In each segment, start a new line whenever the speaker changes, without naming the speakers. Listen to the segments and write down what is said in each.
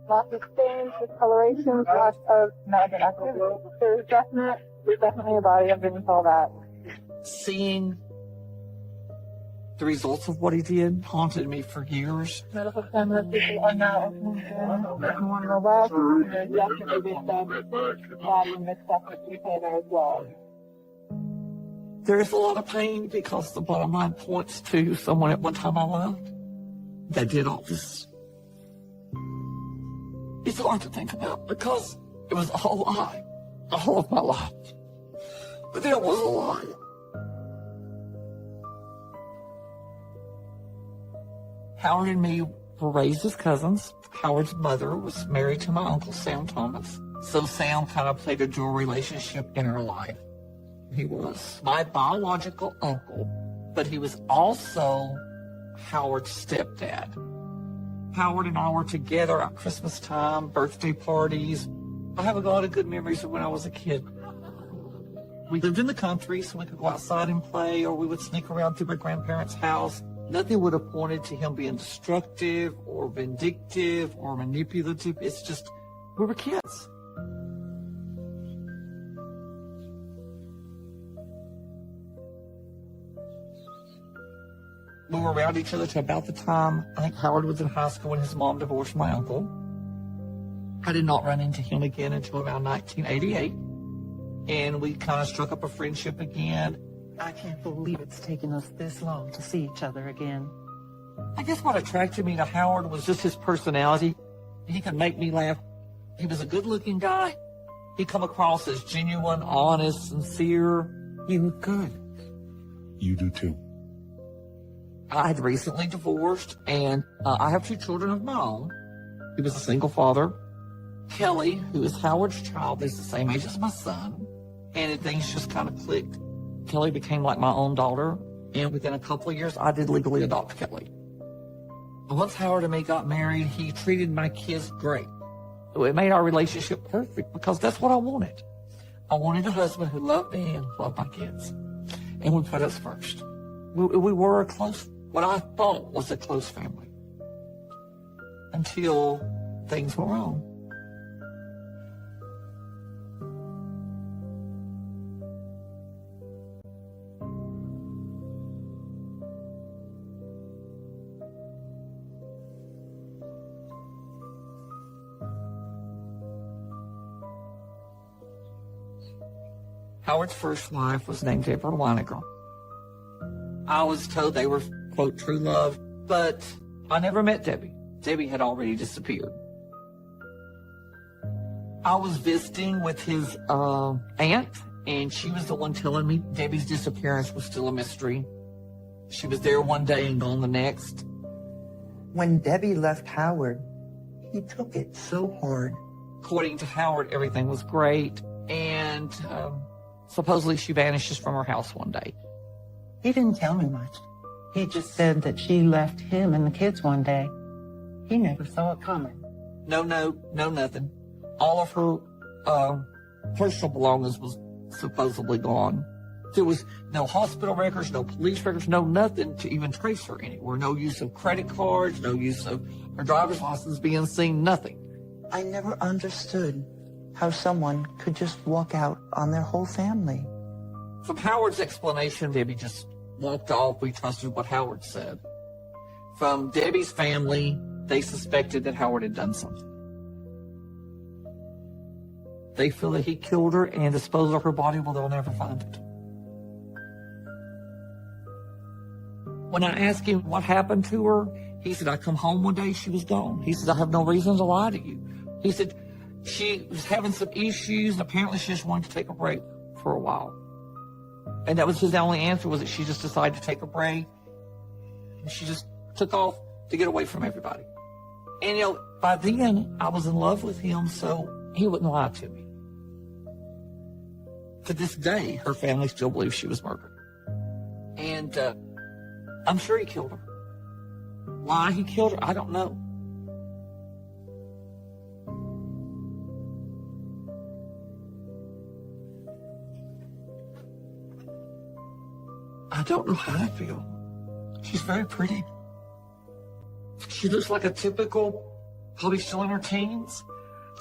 lots of stains, discoloration, lots of negative activity. There's definitely a body underneath all that.
Seeing the results of what he did haunted me for years.
Medical examiners people are now on the left. There's definitely been some body missteps there as well.
There's a lot of pain because the bottom line points to someone at one time I loved that did all this. It's hard to think about because it was a whole lie, all of my life. But there was a lie. Howard and me were raised as cousins. Howard's mother was married to my uncle, Sam Thomas. So Sam kind of played a dual relationship in her life. He was my biological uncle, but he was also Howard's stepdad. Howard and I were together at Christmas time, birthday parties. I have a lot of good memories of when I was a kid. We lived in the country, so we could go outside and play, or we would sneak around through my grandparents' house. Nothing would have pointed to him being destructive or vindictive or manipulative. It's just, we were kids. We were around each other to about the time I think Howard was in high school when his mom divorced my uncle. I did not run into him again until around 1988. And we kind of struck up a friendship again.
I can't believe it's taken us this long to see each other again.
I guess what attracted me to Howard was just his personality. He could make me laugh. He was a good-looking guy. He come across as genuine, honest, sincere.
You look good.
You do too.
I had recently divorced, and I have 2 children of my own. He was a single father. Kelly, who is Howard's child, is the same age as my son, and things just kind of clicked. Kelly became like my own daughter, and within a couple of years, I did legally adopt Kelly. Once Howard and me got married, he treated my kids great. It made our relationship perfect because that's what I wanted. I wanted a husband who loved me and loved my kids, and would put us first. We were a close, what I thought was a close family, until things were wrong. Howard's first wife was named Deborah Weiniger. I was told they were, quote, true love, but I never met Debbie. Debbie had already disappeared. I was visiting with his aunt, and she was the one telling me Debbie's disappearance was still a mystery. She was there one day and gone the next.
When Debbie left Howard, he took it so hard.
According to Howard, everything was great, and supposedly she vanishes from her house one day.
He didn't tell me much. He just said that she left him and the kids one day. He never saw it coming.
No, nothing. All of her personal belongings was supposedly gone. There was no hospital records, no police records, no nothing to even trace her anywhere. No use of credit cards, no use of her driver's license being seen, nothing.
I never understood how someone could just walk out on their whole family.
From Howard's explanation, Debbie just walked off. We trusted what Howard said. From Debbie's family, they suspected that Howard had done something. They feel that he killed her and disposed of her body. Well, they'll never find it. When I asked him what happened to her, he said, I come home one day, she was gone. He said, I have no reason to lie to you. He said, she was having some issues, and apparently she just wanted to take a break for a while. And that was his only answer, was that she just decided to take a break. And she just took off to get away from everybody. And, by then, I was in love with him, so he wouldn't lie to me. To this day, her family still believes she was murdered. And I'm sure he killed her. Why he killed her, I don't know. I don't know how I feel. She's very pretty. She looks like a typical probably still in her teens.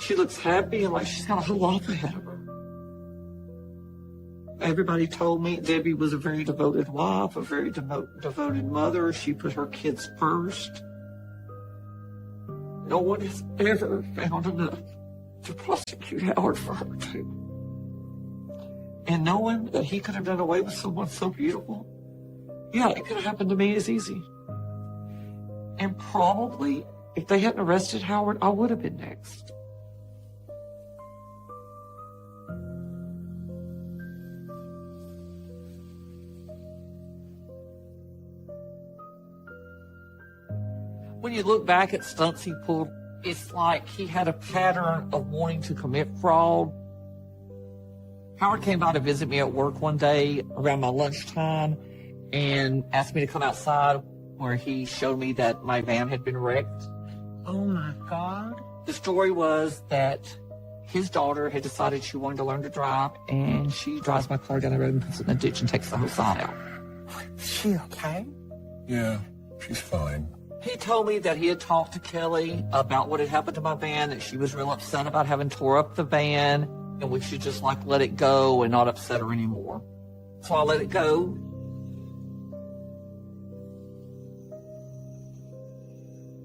She looks happy and like she's got a whole life ahead of her. Everybody told me Debbie was a very devoted wife, a very devoted mother. She put her kids first. No one has ever found enough to prosecute Howard for her too. And knowing that he could have done away with someone so beautiful, yeah, it could have happened to me as easy. And probably, if they hadn't arrested Howard, I would have been next. When you look back at stunts he pulled, it's like he had a pattern of wanting to commit fraud. Howard came by to visit me at work one day around my lunchtime and asked me to come outside, where he showed me that my van had been wrecked.
Oh my God.
The story was that his daughter had decided she wanted to learn to drive, and she drives my car down the road and puts it in the ditch and takes the whole side out.
Is she okay?
Yeah, she's fine.
He told me that he had talked to Kelly about what had happened to my van, that she was real upset about having tore up the van, and we should just like let it go and not upset her anymore. So I let it go.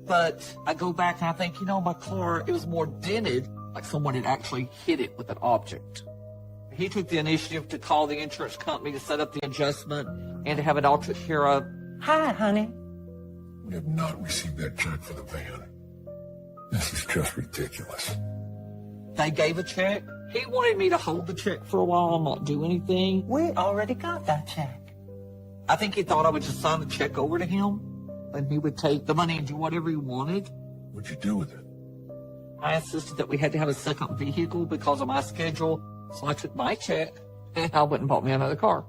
But I go back and I think, my car, it was more dented, like someone had actually hit it with an object. He took the initiative to call the insurance company to set up the adjustment and to have it all took care of.
Hi, honey.
We have not received that check for the van. This is just ridiculous.
They gave a check. He wanted me to hold the check for a while and not do anything.
We already got that check.
I think he thought I would just sign the check over to him and he would take the money and do whatever he wanted.
What'd you do with it?
I insisted that we had to have a second vehicle because of my schedule, so I took my check and I went and bought me another car.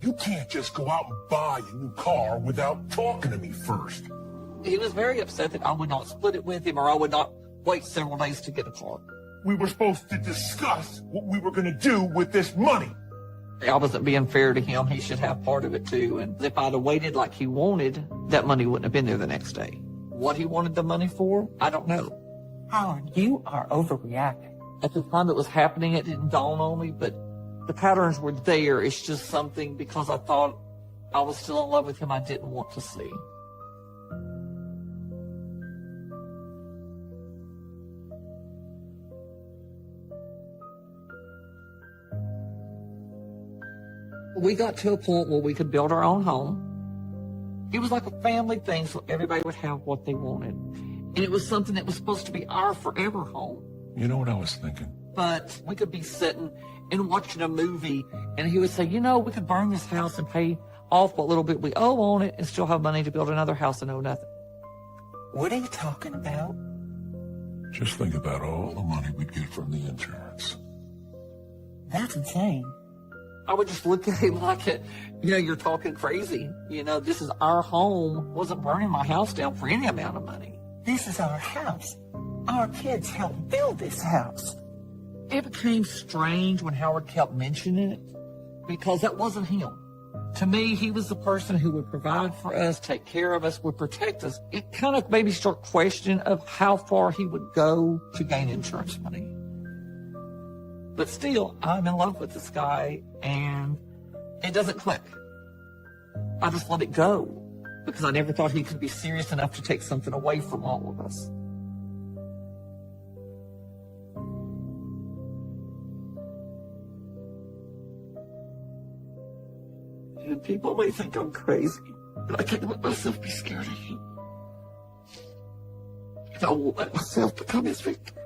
You can't just go out and buy a new car without talking to me first.
He was very upset that I would not split it with him, or I would not wait several days to get a car.
We were supposed to discuss what we were going to do with this money.
I wasn't being fair to him. He should have part of it too. And if I'd have waited like he wanted, that money wouldn't have been there the next day. What he wanted the money for, I don't know.
Howard, you are overreacting.
At the time it was happening, it didn't dawn on me, but the patterns were there. It's just something, because I thought I was still in love with him, I didn't want to see. We got to a point where we could build our own home. It was like a family thing, so everybody would have what they wanted. And it was something that was supposed to be our forever home.
You know what I was thinking?
But we could be sitting and watching a movie, and he would say, we could burn this house and pay off what little bit we owe on it and still have money to build another house and owe nothing.
What are you talking about?
Just think about all the money we'd get from the insurance.
That's insane.
I would just look at him like, you're talking crazy. This is our home. Wasn't burning my house down for any amount of money.
This is our house. Our kids helped build this house.
It became strange when Howard kept mentioning it, because that wasn't him. To me, he was the person who would provide for us, take care of us, would protect us. It kind of made me start questioning of how far he would go to gain insurance money. But still, I'm in love with this guy, and it doesn't click. I just let it go, because I never thought he could be serious enough to take something away from all of us. And people may think I'm crazy, but I can't let myself be scared of him. And I won't let myself become his victim.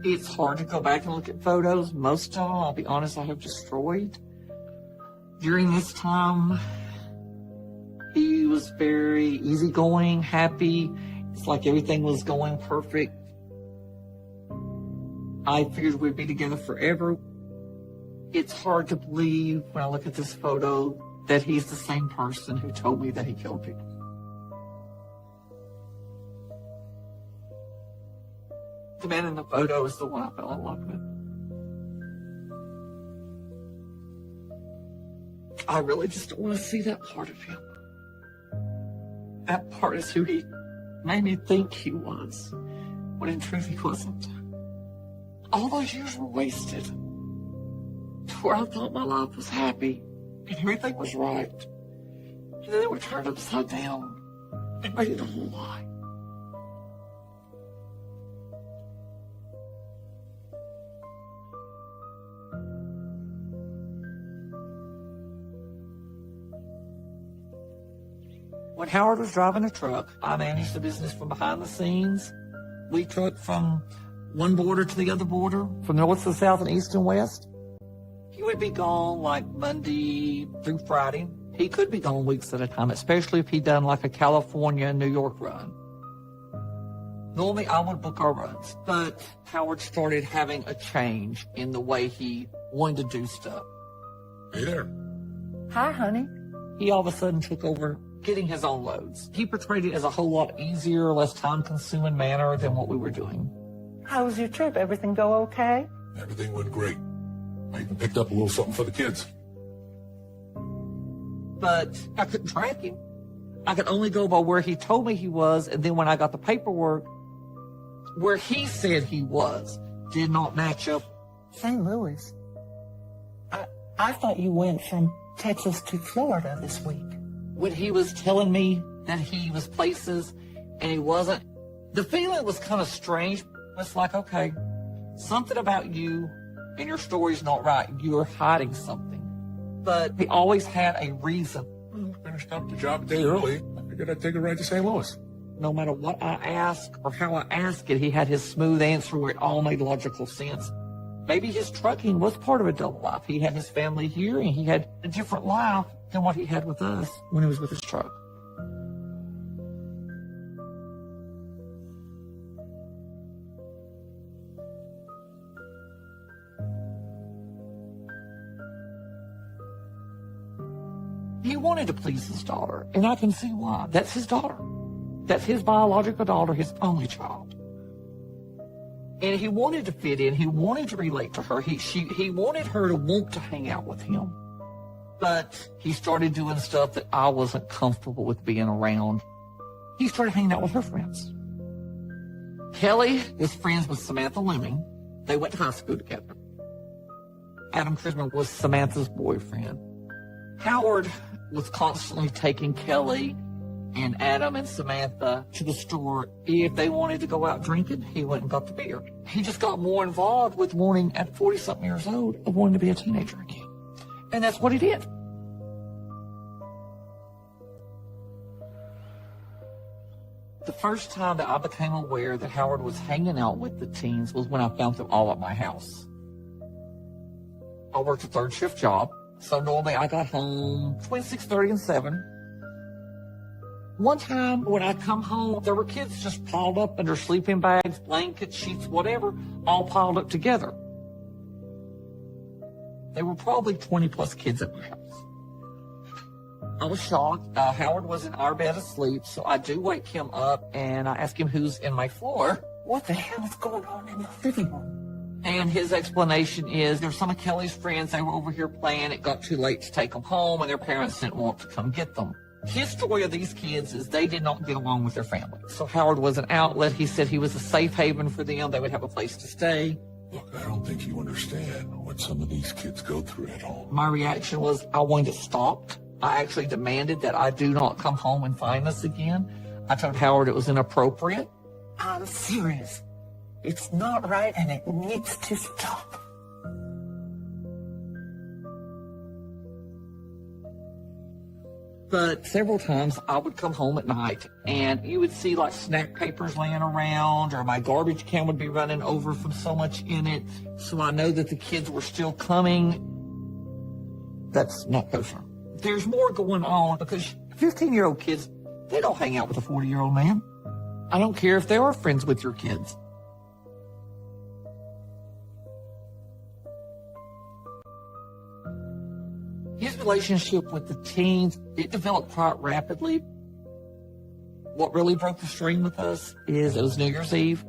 It's hard to go back and look at photos. Most of them, I'll be honest, I have destroyed. During this time, he was very easygoing, happy. It's like everything was going perfect. I figured we'd be together forever. It's hard to believe when I look at this photo that he's the same person who told me that he killed people. The man in the photo is the one I fell in love with. I really just don't want to see that part of him. That part is who he made me think he was, when in truth he wasn't. All those years were wasted. To where I thought my life was happy and everything was right. And then it would turn upside down and made it a whole lie. When Howard was driving a truck, I managed the business from behind the scenes. We trucked from one border to the other border, from north to south and east and west. He would be gone like Monday through Friday. He could be gone weeks at a time, especially if he'd done like a California and New York run. Normally I would book our runs, but Howard started having a change in the way he wanted to do stuff.
Hey there.
Hi, honey.
He all of a sudden took over getting his own loads. He portrayed it as a whole lot easier, less time-consuming manner than what we were doing.
How was your trip? Everything go okay?
Everything went great. I even picked up a little something for the kids.
But I couldn't track him. I could only go by where he told me he was, and then when I got the paperwork, where he said he was did not match up.
St. Louis. I thought you went from Texas to Florida this week.
When he was telling me that he was places and he wasn't, the feeling was kind of strange. It's like, okay, something about you and your story's not right. You're hiding something. But he always had a reason.
Finished up the job a day early. I figured I'd take a ride to St. Louis.
No matter what I asked or how I asked it, he had his smooth answer where it all made logical sense. Maybe his trucking was part of a double life. He had his family here and he had a different life than what he had with us when he was with his truck. He wanted to please his daughter, and I can see why. That's his daughter. That's his biological daughter, his only child. And he wanted to fit in. He wanted to relate to her. He wanted her to want to hang out with him. But he started doing stuff that I wasn't comfortable with being around. He started hanging out with her friends. Kelly is friends with Samantha Lemming. They went to high school together. Adam Christman was Samantha's boyfriend. Howard was constantly taking Kelly and Adam and Samantha to the store. If they wanted to go out drinking, he went and got the beer. He just got more involved with wanting, at 40-something years old, of wanting to be a teenager again. And that's what he did. The first time that I became aware that Howard was hanging out with the teens was when I found them all at my house. I worked a third shift job, so normally I got home between 6:30 and 7. One time when I come home, there were kids just piled up under sleeping bags, blankets, sheets, whatever, all piled up together. There were probably 20 plus kids at my house. I was shocked. Howard was in our bed asleep, so I do wake him up and I ask him who's in my floor.
What the hell is going on in the living room?
And his explanation is there's some of Kelly's friends, they were over here playing. It got too late to take them home and their parents didn't want to come get them. His story of these kids is they did not get along with their family. So Howard was an outlet. He said he was a safe haven for them. They would have a place to stay.
Look, I don't think you understand what some of these kids go through at home.
My reaction was I wanted it stopped. I actually demanded that I do not come home and find this again. I told Howard it was inappropriate.
I'm serious. It's not right and it needs to stop.
But several times I would come home at night and you would see like snack papers laying around or my garbage can would be running over from so much in it. So I know that the kids were still coming. That's not kosher. There's more going on because 15-year-old kids, they don't hang out with a 40-year-old man. I don't care if they are friends with your kids. His relationship with the teens, it developed quite rapidly. What really broke the stream with us is it was New Year's Eve.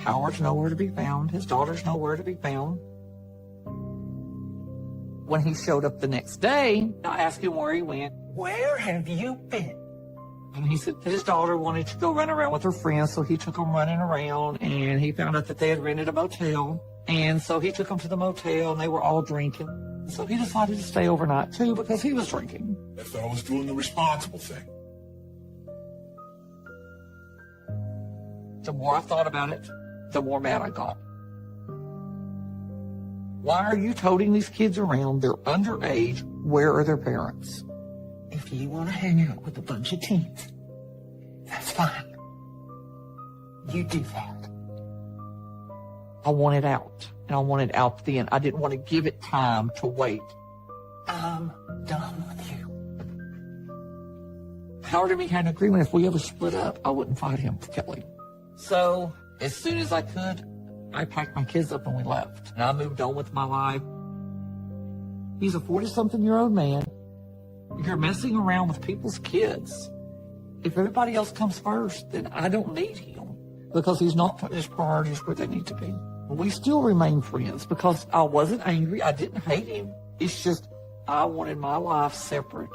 Howard's nowhere to be found. His daughter's nowhere to be found. when he showed up the next day, I asked him where he went.
Where have you been?
And he said his daughter wanted to go run around with her friends, so he took them running around, and he found out that they had rented a motel. And so he took them to the motel, and they were all drinking. So he decided to stay overnight, too, because he was drinking.
I thought I was doing the responsible thing.
The more I thought about it, the more mad I got. Why are you toting these kids around? They're underage. Where are their parents?
If you want to hang out with a bunch of teens, that's fine. You do that.
I wanted out, and I wanted out then. I didn't want to give it time to wait.
I'm done with you.
Howard and me had an agreement if we ever split up, I wouldn't fight him for Kelly. So, as soon as I could, I packed my kids up and we left. And I moved on with my life. He's a 40-something-year-old man. You're messing around with people's kids. If everybody else comes first, then I don't need him because he's not putting his priorities where they need to be. We still remain friends because I wasn't angry. I didn't hate him. It's just I wanted my life separate.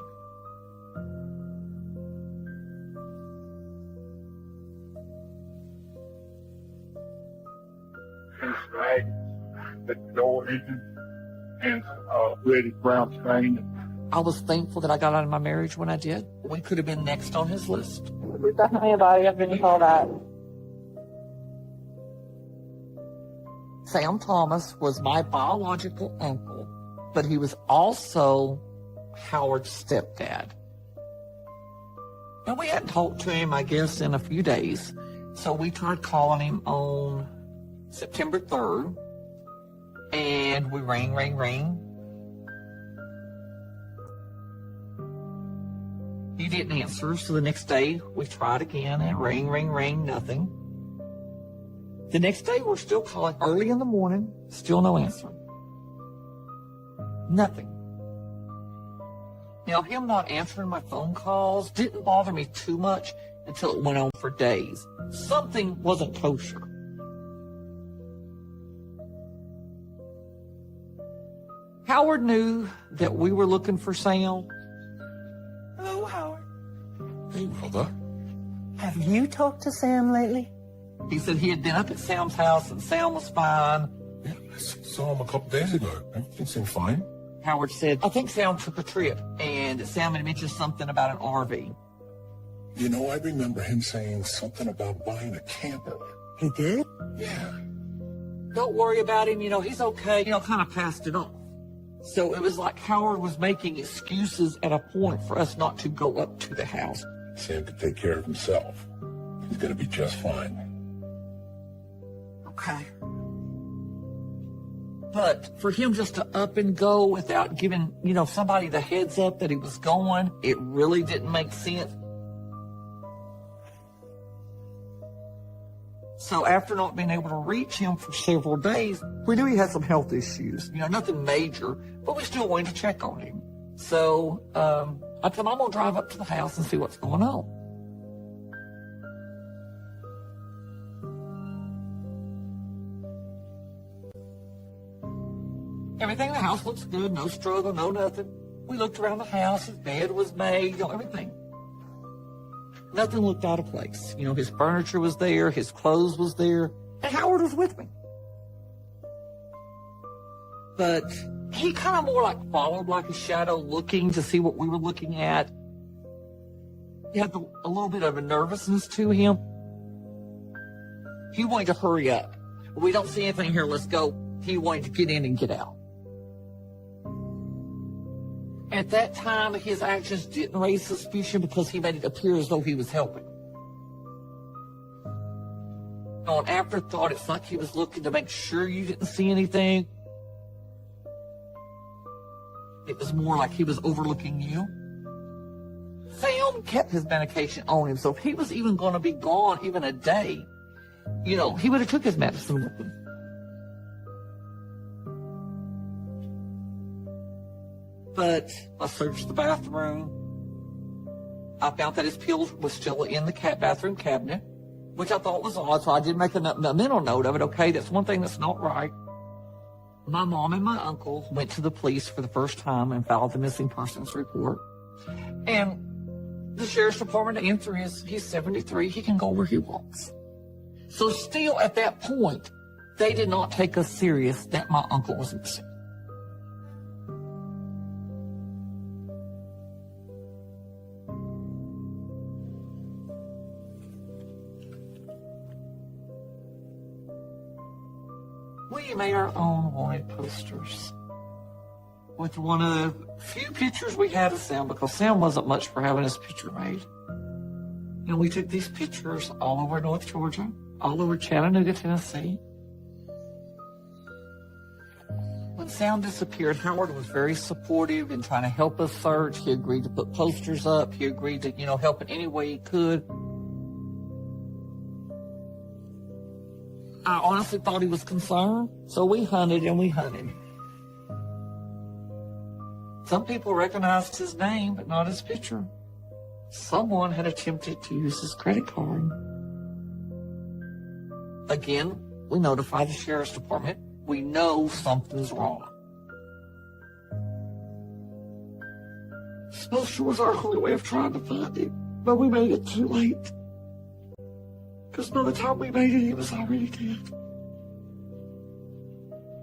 Right, the door engine and reddish brown stain.
I was thankful that I got out of my marriage when I did. We could have been next on his list.
There's definitely a body I've been told that.
Sam Thomas was my biological uncle, but he was also Howard's stepdad. And we hadn't talked to him, I guess, in a few days. So we tried calling him on September 3rd, and we rang. He didn't answer, so the next day we tried again, and rang, nothing. The next day we're still calling early in the morning, still no answer. Nothing. Now, him not answering my phone calls didn't bother me too much until it went on for days. Something wasn't kosher. Howard knew that we were looking for Sam.
Hello, Howard.
Hey, Rhoda.
Have you talked to Sam lately?
He said he had been up at Sam's house and Sam was fine.
Yeah, I saw him a couple days ago. Everything seemed fine.
Howard said, I think Sam took a trip, and Sam had mentioned something about an RV.
You know, I remember him saying something about buying a camper.
He did?
Yeah.
Don't worry about him, he's okay. Kind of passed it off. So it was like Howard was making excuses at a point for us not to go up to the house.
Sam could take care of himself. He's gonna be just fine.
Okay. But for him just to up and go without giving, somebody the heads up that he was going, it really didn't make sense. So after not being able to reach him for several days, we knew he had some health issues. Nothing major, but we still wanted to check on him. So I told him, I'm going to drive up to the house and see what's going on. Everything in the house looks good, no struggle, no nothing. We looked around the house, his bed was made, everything. Nothing looked out of place. His furniture was there, his clothes was there, and Howard was with me. But he kind of more like followed like a shadow looking to see what we were looking at. He had a little bit of a nervousness to him. He wanted to hurry up. We don't see anything here, let's go. He wanted to get in and get out. At that time, his actions didn't raise suspicion because he made it appear as though he was helping. On afterthought, it's like he was looking to make sure you didn't see anything. It was more like he was overlooking you. Sam kept his medication on him, so if he was even going to be gone even a day, he would have took his medicine with him. But I searched the bathroom. I found that his pills were still in the bathroom cabinet, which I thought was odd, so I did make a mental note of it. Okay, that's one thing that's not right. My mom and my uncle went to the police for the first time and filed the missing persons report. And the sheriff's department answer is he's 73. He can go where he wants. So still at that point, they did not take us serious that my uncle was missing. We made our own wanted posters with one of the few pictures we had of Sam, because Sam wasn't much for having his picture made. And we took these pictures all over North Georgia, all over Chattanooga, Tennessee. When Sam disappeared, Howard was very supportive in trying to help us search. He agreed to put posters up. He agreed to, help in any way he could. I honestly thought he was concerned, so we hunted and we hunted. Some people recognized his name, but not his picture. Someone had attempted to use his credit card. Again, we notified the sheriff's department. We know something's wrong. This poster was our only way of trying to find him, but we made it too late. Because by the time we made it, he was already dead.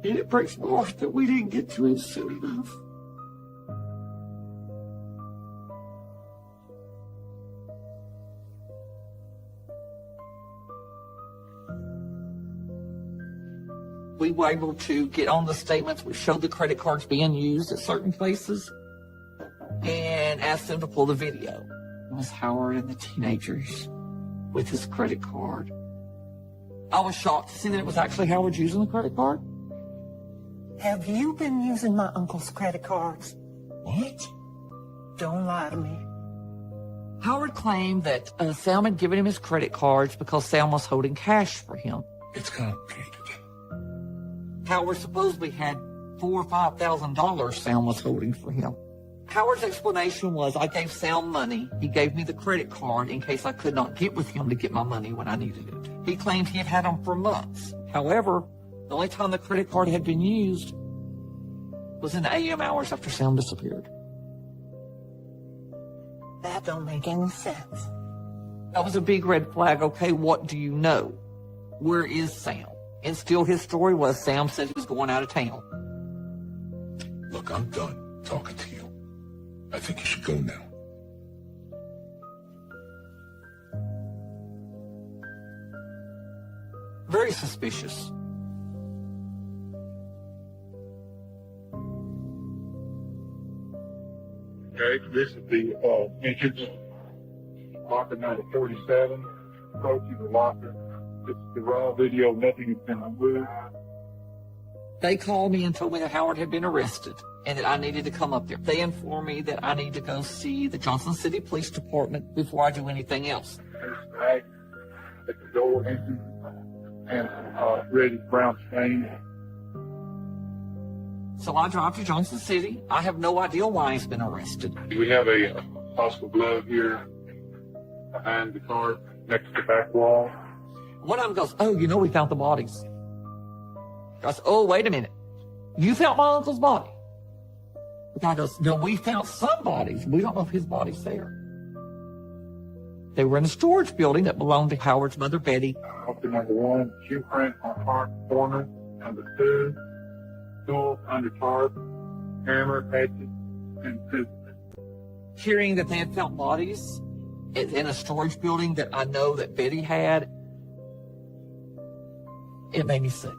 And it breaks my heart that we didn't get to him soon enough. We were able to get on the statements. We showed the credit cards being used at certain places and asked them to pull the video. It was Howard and the teenagers with his credit card. I was shocked to see that it was actually Howard using the credit card.
Have you been using my uncle's credit cards?
What?
Don't lie to me.
Howard claimed that Sam had given him his credit cards because Sam was holding cash for him.
It's complicated.
Howard supposedly had $4,000 or $5,000 Sam was holding for him. Howard's explanation was, I gave Sam money. He gave me the credit card in case I could not get with him to get my money when I needed it. He claimed he had had them for months. However, the only time the credit card had been used was in the AM hours after Sam disappeared.
That don't make any sense.
That was a big red flag. Okay, what do you know? Where is Sam? And still his story was Sam said he was going out of town.
Look, I'm done talking to you. I think you should go now.
Very suspicious.
Okay, this is the entrance. Locker number 47. Approaching the locker. This is the raw video. Nothing has been removed.
They called me and told me that Howard had been arrested and that I needed to come up there. They informed me that I need to go see the Johnson City Police Department before I do anything else.
There's the bag at the door entrance and reddish brown stain.
So I drive to Johnson City. I have no idea why he's been arrested.
We have a hospital glove here behind the car next to the back wall.
One of them goes, oh, we found the bodies. I said, oh, wait a minute. You found my uncle's body? The guy goes, no, we found some bodies. We don't know if his body's there. They were in a storage building that belonged to Howard's mother, Betty.
Open number 1, shoe print on heart corner. Number 2, tool under tarp, hammer, hatchet, and scissors.
Hearing that they had found bodies in a storage building that I know that Betty had, it made me sick.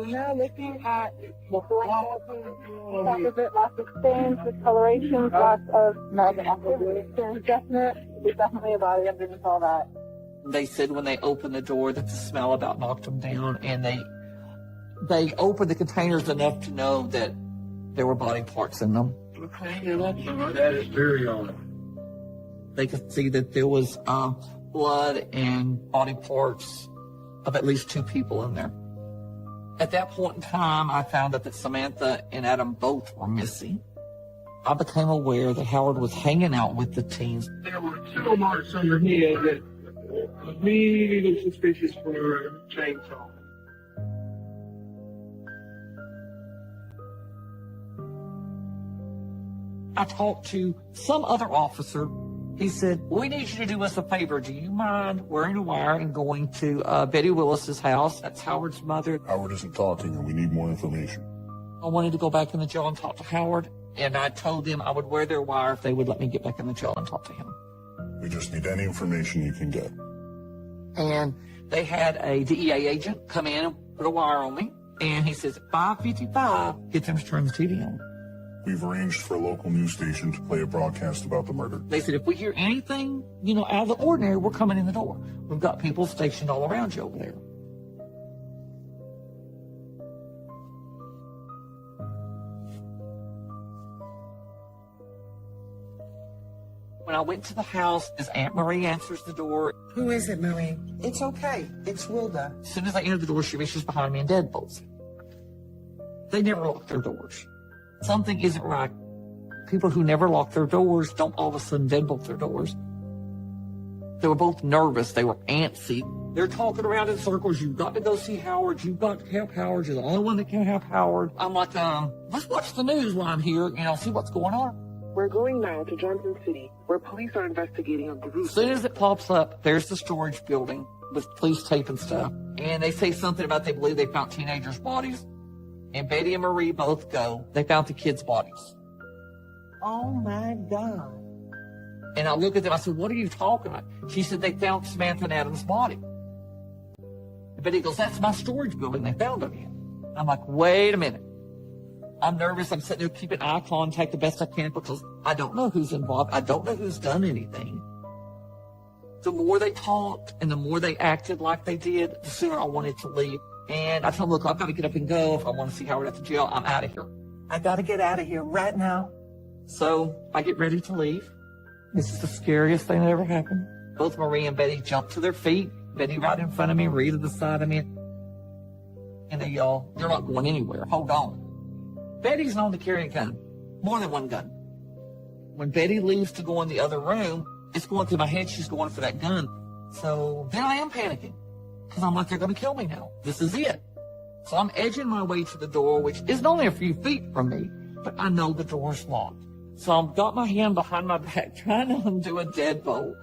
Now looking at the black, lots of stains, discoloration, lots of magnet activity. There's definitely a body underneath all that.
They said when they opened the door that the smell about knocked them down, and they opened the containers enough to know that there were body parts in them.
That is very odd.
They could see that there was blood and body parts of at least 2 people in there. At that point in time, I found out that Samantha and Adam both were missing. I became aware that Howard was hanging out with the teens.
There were 2 marks on your head that Immediately suspicious for chainsaw.
I talked to some other officer. He said, we need you to do us a favor. Do you mind wearing a wire and going to Betty Willis's house? That's Howard's mother.
Howard isn't talking, and we need more information.
I wanted to go back in the jail and talk to Howard, and I told them I would wear their wire if they would let me get back in the jail and talk to him.
We just need any information you can get.
And they had a DEA agent come in and put a wire on me, and he says, 5:55, get them to turn the TV on.
We've arranged for a local news station to play a broadcast about the murder.
They said, if we hear anything, out of the ordinary, we're coming in the door. We've got people stationed all around you over there. When I went to the house, his Aunt Marie answers the door.
Who is it, Marie? It's okay. It's Wilda.
As soon as I entered the door, she reaches behind me and deadbolts. They never lock their doors. Something isn't right. People who never lock their doors don't all of a sudden deadbolt their doors. They were both nervous. They were antsy. They're talking around in circles. You've got to go see Howard. You've got to help Howard. You're the only one that can help Howard. I'm like, let's watch the news while I'm here, see what's going on.
We're going now to Johnson City, where police are investigating a group.
As soon as it pops up, there's the storage building with police tape and stuff. And they say something about they believe they found teenagers' bodies. And Betty and Marie both go. They found the kids' bodies.
Oh, my God.
And I look at them, I said, what are you talking about? She said, they found Samantha and Adam's body. And Betty goes, that's my storage building they found them in. I'm like, wait a minute. I'm nervous. I'm sitting there keeping eye contact the best I can because I don't know who's involved. I don't know who's done anything. The more they talked and the more they acted like they did, the sooner I wanted to leave. And I told them, look, I've got to get up and go. If I want to see Howard at the jail, I'm out of here.
I got to get out of here right now.
So I get ready to leave. This is the scariest thing that ever happened. Both Marie and Betty jump to their feet. Betty right in front of me, Marie to the side of me. And they yell, you're not going anywhere. Hold on. Betty's known to carry a gun. More than one gun. When Betty leaves to go in the other room, it's going through my head she's going for that gun. So then I am panicking. Because I'm like, they're going to kill me now. This is it. So I'm edging my way to the door, which isn't only a few feet from me, but I know the door's locked. So I've got my hand behind my back trying to undo a deadbolt.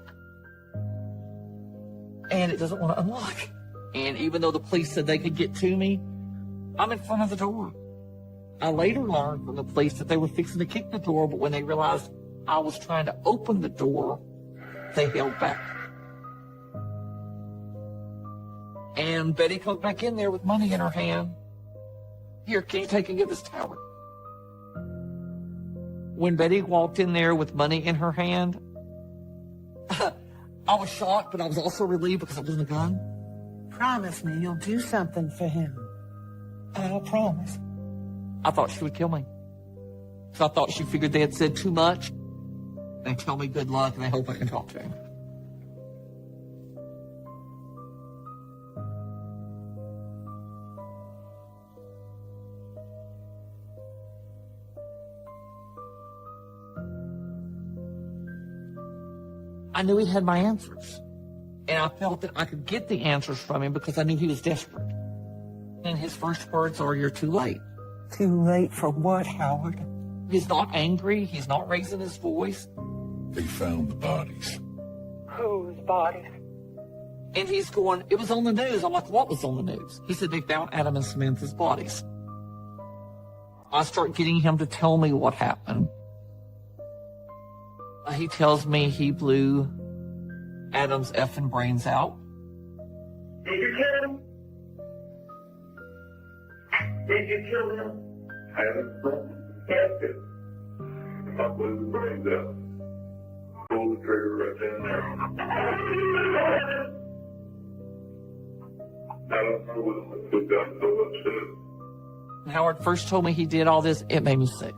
And it doesn't want to unlock. And even though the police said they could get to me, I'm in front of the door. I later learned from the police that they were fixing to kick the door, but when they realized I was trying to open the door, they held back. And Betty comes back in there with money in her hand. Here, can you take and give this to Howard? When Betty walked in there with money in her hand, I was shocked, but I was also relieved because it wasn't a gun.
Promise me you'll do something for him.
I promise. I thought she would kill me. So I thought she figured they had said too much. They tell me good luck and they hope I can talk to him. I knew he had my answers. And I felt that I could get the answers from him because I knew he was desperate. And his first words are, you're too late.
Too late for what, Howard?
He's not angry. He's not raising his voice.
They found the bodies.
Whose bodies?
And he's going, it was on the news. I'm like, what was on the news? He said they found Adam and Samantha's bodies. I start getting him to tell me what happened. He tells me he blew Adam's effing brains out.
Did you kill him? Did you kill him? I haven't tested it. I blew the brains out. Pull the trigger right down there. I don't know what got so upset.
When Howard first told me he did all this, it made me sick.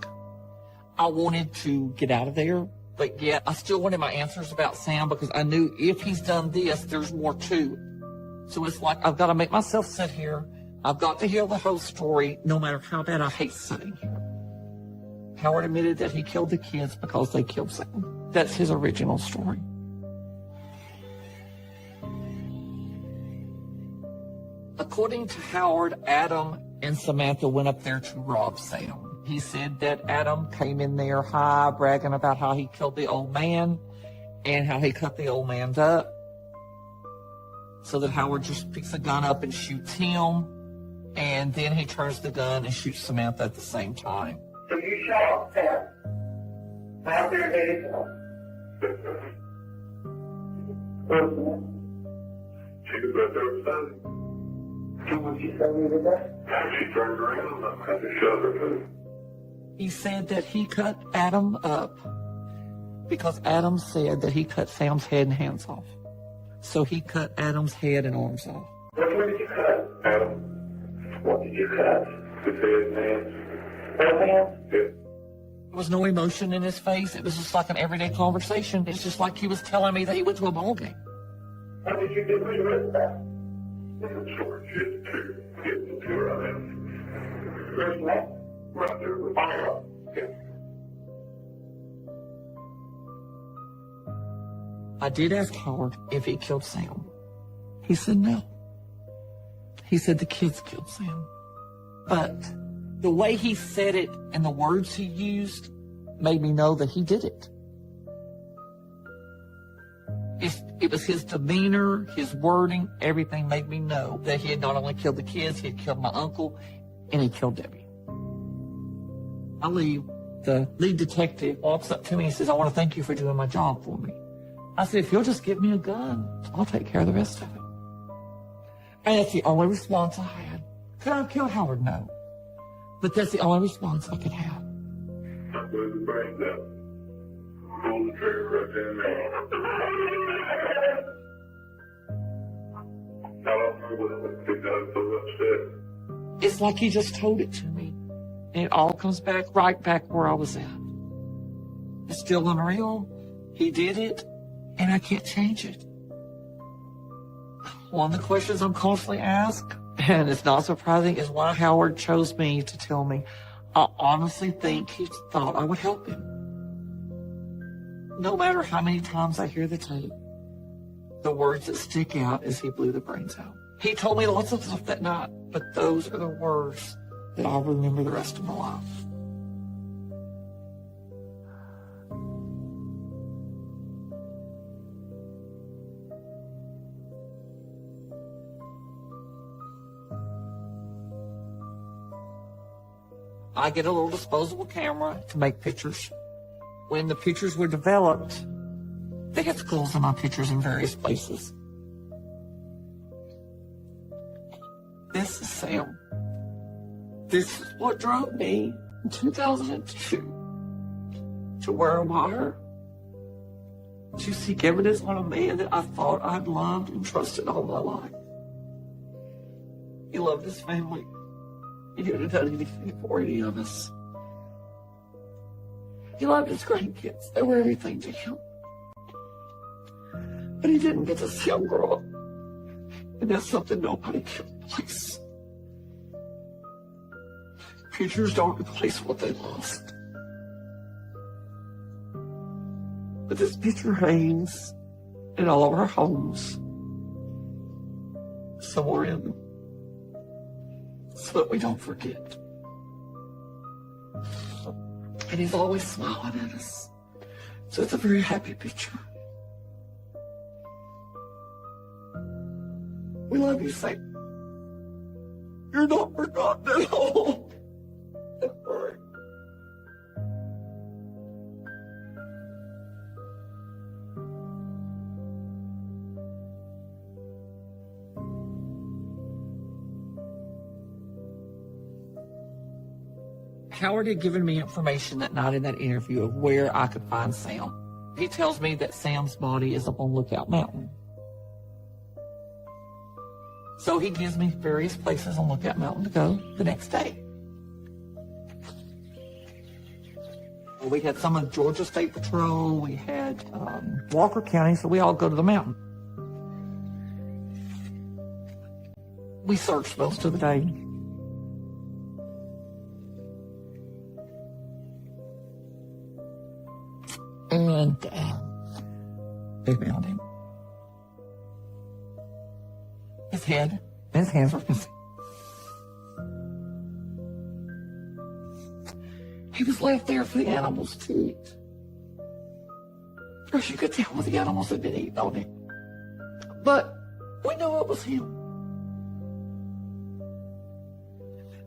I wanted to get out of there, but yet I still wanted my answers about Sam because I knew if he's done this, there's more to it. So it's like, I've got to make myself sit here. I've got to hear the whole story, no matter how bad I hate sitting here. Howard admitted that he killed the kids because they killed Sam. That's his original story. According to Howard, Adam and Samantha went up there to rob Sam. He said that Adam came in there high, bragging about how he killed the old man and how he cut the old man up. So that Howard just picks a gun up and shoots him. And then he turns the gun and shoots Samantha at the same time.
So you shot Sam. Out there, Eddie. She was right there beside him. So when she told me that? She turned around and I had to shove her too.
He said that he cut Adam up because Adam said that he cut Sam's head and hands off. So he cut Adam's head and arms off.
What did you cut, Adam? What did you cut? His head and hands. Both hands? Yeah.
There was no emotion in his face. It was just like an everyday conversation. It's just like he was telling me that he went to a ball game.
What did you do with the rest of that? Short shit, too. Get the two right there. There's one right there with fire. Yeah.
I did ask Howard if he killed Sam. He said no. He said the kids killed Sam. But the way he said it and the words he used made me know that he did it. It was his demeanor, his wording, everything made me know that he had not only killed the kids, he had killed my uncle, and he killed Debbie. I leave. The lead detective walks up to me and says, I want to thank you for doing my job for me. I said, if you'll just give me a gun, I'll take care of the rest of it. And that's the only response I had. Could I have killed Howard? No. But that's the only response I could have.
I blew the brains out. Pulled the trigger right there and there. I don't know what I got so upset.
It's like he just told it to me. And it all comes back right back where I was at. It's still unreal. He did it, and I can't change it. One of the questions I'm constantly asked, and it's not surprising, is why Howard chose me to tell me. I honestly think he thought I would help him. No matter how many times I hear the tape, the words that stick out is he blew the brains out. He told me lots of stuff that night, but those are the words that I'll remember the rest of my life. I get a little disposable camera to make pictures. When the pictures were developed, they had skulls in my pictures in various places. This is Sam. This is what drove me in 2002 to wear a wire, to seek evidence on a man that I thought I'd loved and trusted all my life. He loved his family. He would have done anything for any of us. He loved his grandkids. They were everything to him. But he didn't get to see them grow up. And that's something nobody can replace. Pictures don't replace what they lost. But this picture hangs in all of our homes, somewhere in them, so that we don't forget. And he's always smiling at us. So it's a very happy picture. We love you, Sam. You're not forgotten at all. Sorry. Howard had given me information that night in that interview of where I could find Sam. He tells me that Sam's body is up on Lookout Mountain. So he gives me various places on Lookout Mountain to go the next day. We had some of Georgia State Patrol, we had Walker County, so we all go to the mountain. We searched most of the day. And they found him. His head And his hands were missing. He was left there for the animals to eat. Because you could tell what the animals had been eating on him. But we knew it was him.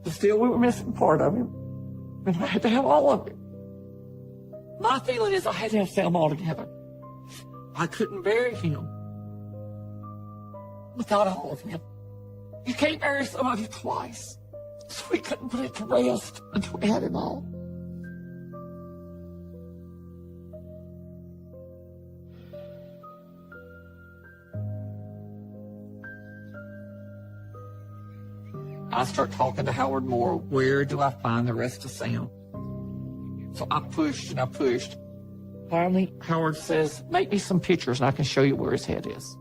But still, we were missing part of him. And I had to have all of it. My feeling is I had to have Sam all together. I couldn't bury him without all of him. You can't bury somebody twice. So we couldn't put it to rest until we had it all. I start talking to Howard Moore. Where do I find the rest of Sam? So I pushed and I pushed. Finally, Howard says, make me some pictures and I can show you where his head is.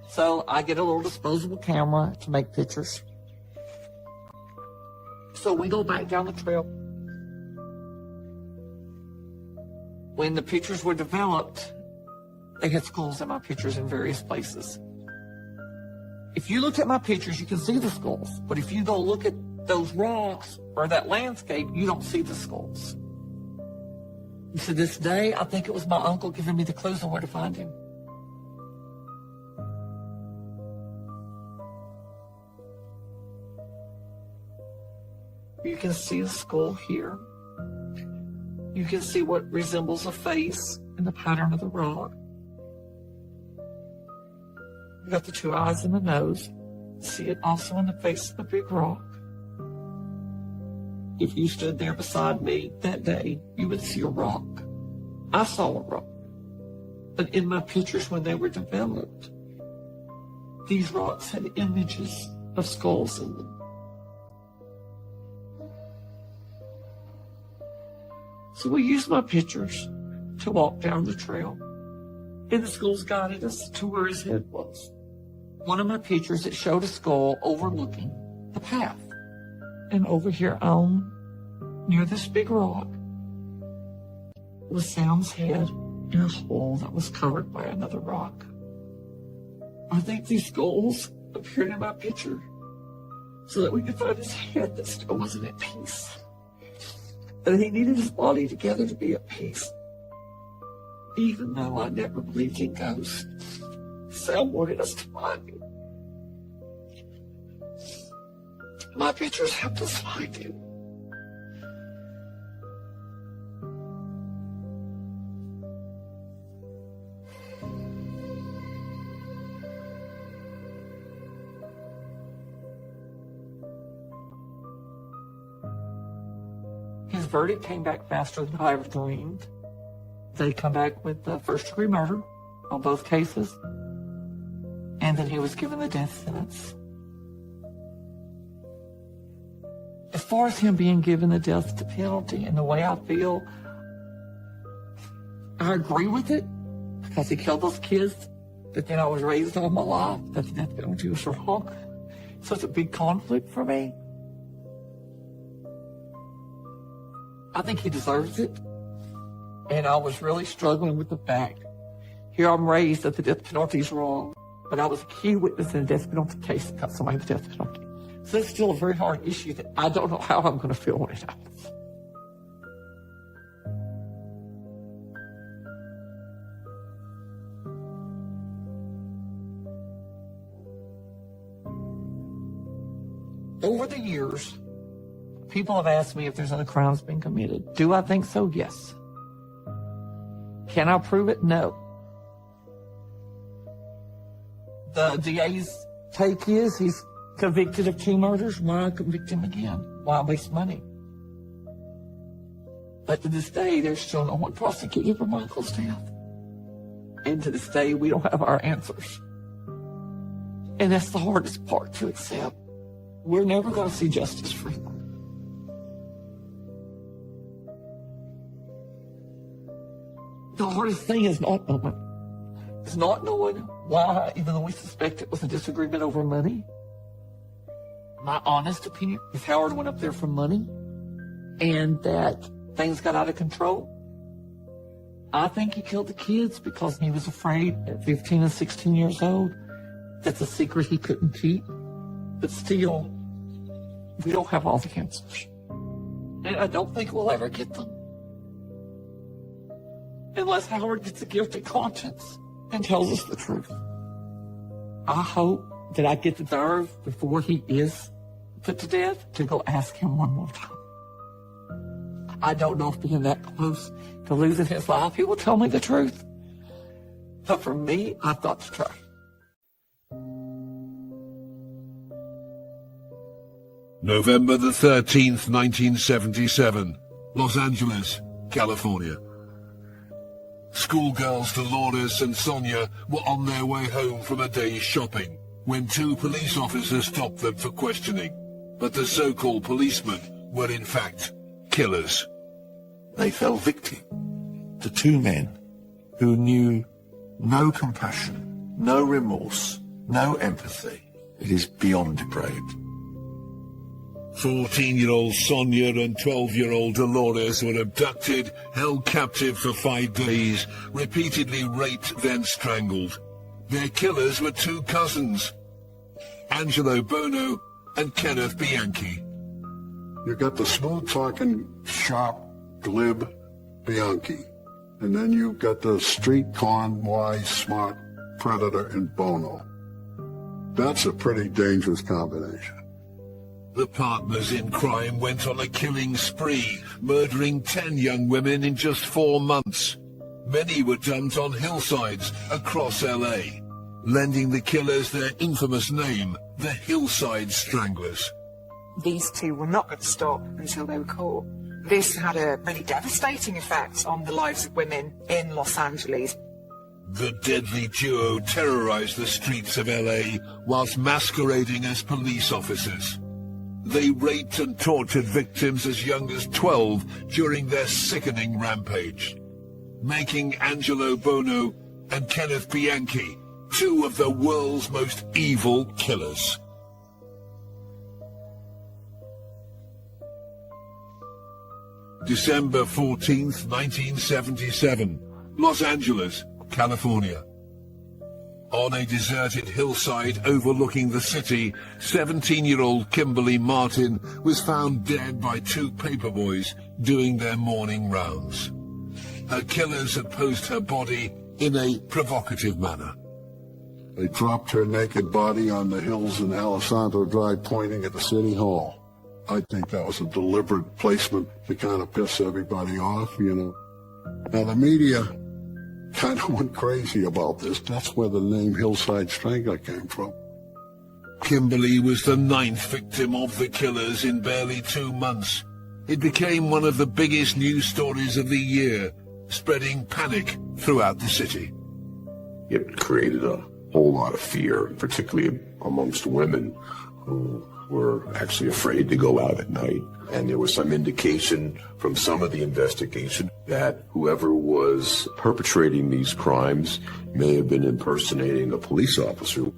So I get a little disposable camera to make pictures. So we go back down the trail. When the pictures were developed, they had skulls in my pictures in various places. If you look at my pictures, you can see the skulls. But if you go look at those rocks or that landscape, you don't see the skulls. And to this day, I think it was my uncle giving me the clues on where to find him. You can see the skull here. You can see what resembles a face in the pattern of the rock. You got the two eyes and the nose. See it also in the face of the big rock. If you stood there beside me that day, you would see a rock. I saw a rock. But in my pictures when they were developed, these rocks had images of skulls in them. So we used my pictures to walk down the trail. And the skulls guided us to where his head was. One of my pictures, it showed a skull overlooking the path. And over here on, near this big rock, was Sam's head in a hole that was covered by another rock. I think these skulls appeared in my picture so that we could find his head that still wasn't at peace. And he needed his body together to be at peace. Even though I never believed in ghosts, Sam wanted us to find him. My pictures helped us find him. His verdict came back faster than I ever dreamed. They come back with the first-degree murder on both cases, and then he was given the death sentence. As far as him being given the death penalty and the way I feel, I agree with it because he killed those kids, but then I was raised all my life that the death penalty was wrong. So it's a big conflict for me. I think he deserves it. And I was really struggling with the fact, here I'm raised that the death penalty is wrong, but I was a key witness in a death penalty case that got somebody the death penalty. So it's still a very hard issue that I don't know how I'm going to feel when it happens. Over the years, people have asked me if there's other crimes being committed. Do I think so? Yes. Can I prove it? No. The DA's take is he's convicted of 2 murders. Why convict him again? Why waste money? But to this day, there's still no one prosecuted for Michael's death. And to this day, we don't have our answers. And that's the hardest part to accept. We're never going to see justice for him. The hardest thing is not knowing. It's not knowing why, even though we suspect it was a disagreement over money. My honest opinion is Howard went up there for money and that things got out of control. I think he killed the kids because he was afraid at 15 and 16 years old. That's a secret he couldn't keep. But still, we don't have all the answers. And I don't think we'll ever get them. Unless Howard gets a guilty conscience and tells us the truth. I hope that I get the nerve before he is put to death to go ask him one more time. I don't know if being that close to losing his life, he will tell me the truth. But for me, I've got to try.
November the 13th, 1977, Los Angeles, California. Schoolgirls Dolores and Sonia were on their way home from a day's shopping when two police officers stopped them for questioning. But the so-called policemen were in fact killers.
They fell victim to two men who knew no compassion, no remorse, no empathy. It is beyond depraved.
14-year-old Sonia and 12-year-old Dolores were abducted, held captive for 5 days, repeatedly raped, then strangled. Their killers were two cousins, Angelo Bono and Kenneth Bianchi.
You got the smooth-talking, sharp, glib Bianchi, and then you've got the street-con, wise, smart predator in Bono. That's a pretty dangerous combination.
The partners in crime went on a killing spree, murdering 10 young women in just 4 months. Many were dumped on hillsides across L.A., lending the killers their infamous name, the Hillside Stranglers.
These two were not going to stop until they were caught. This had a really devastating effect on the lives of women in Los Angeles.
The deadly duo terrorized the streets of L.A. whilst masquerading as police officers. They raped and tortured victims as young as 12 during their sickening rampage, making Angelo Bono and Kenneth Bianchi two of the world's most evil killers. December 14th, 1977, Los Angeles, California. On a deserted hillside overlooking the city, 17-year-old Kimberly Martin was found dead by two paperboys doing their morning rounds. Her killers had posed her body in a provocative manner.
They dropped her naked body on the hills in Alessandro Drive, pointing at the city hall. I think that was a deliberate placement to kind of piss everybody off, you know. Now, the media kind of went crazy about this. That's where the name Hillside Strangler came from.
Kimberly was the 9th victim of the killers in barely 2 months. It became one of the biggest news stories of the year, spreading panic throughout the city.
It created a whole lot of fear, particularly amongst women who were actually afraid to go out at night. And there was some indication from some of the investigation that whoever was perpetrating these crimes may have been impersonating a police officer.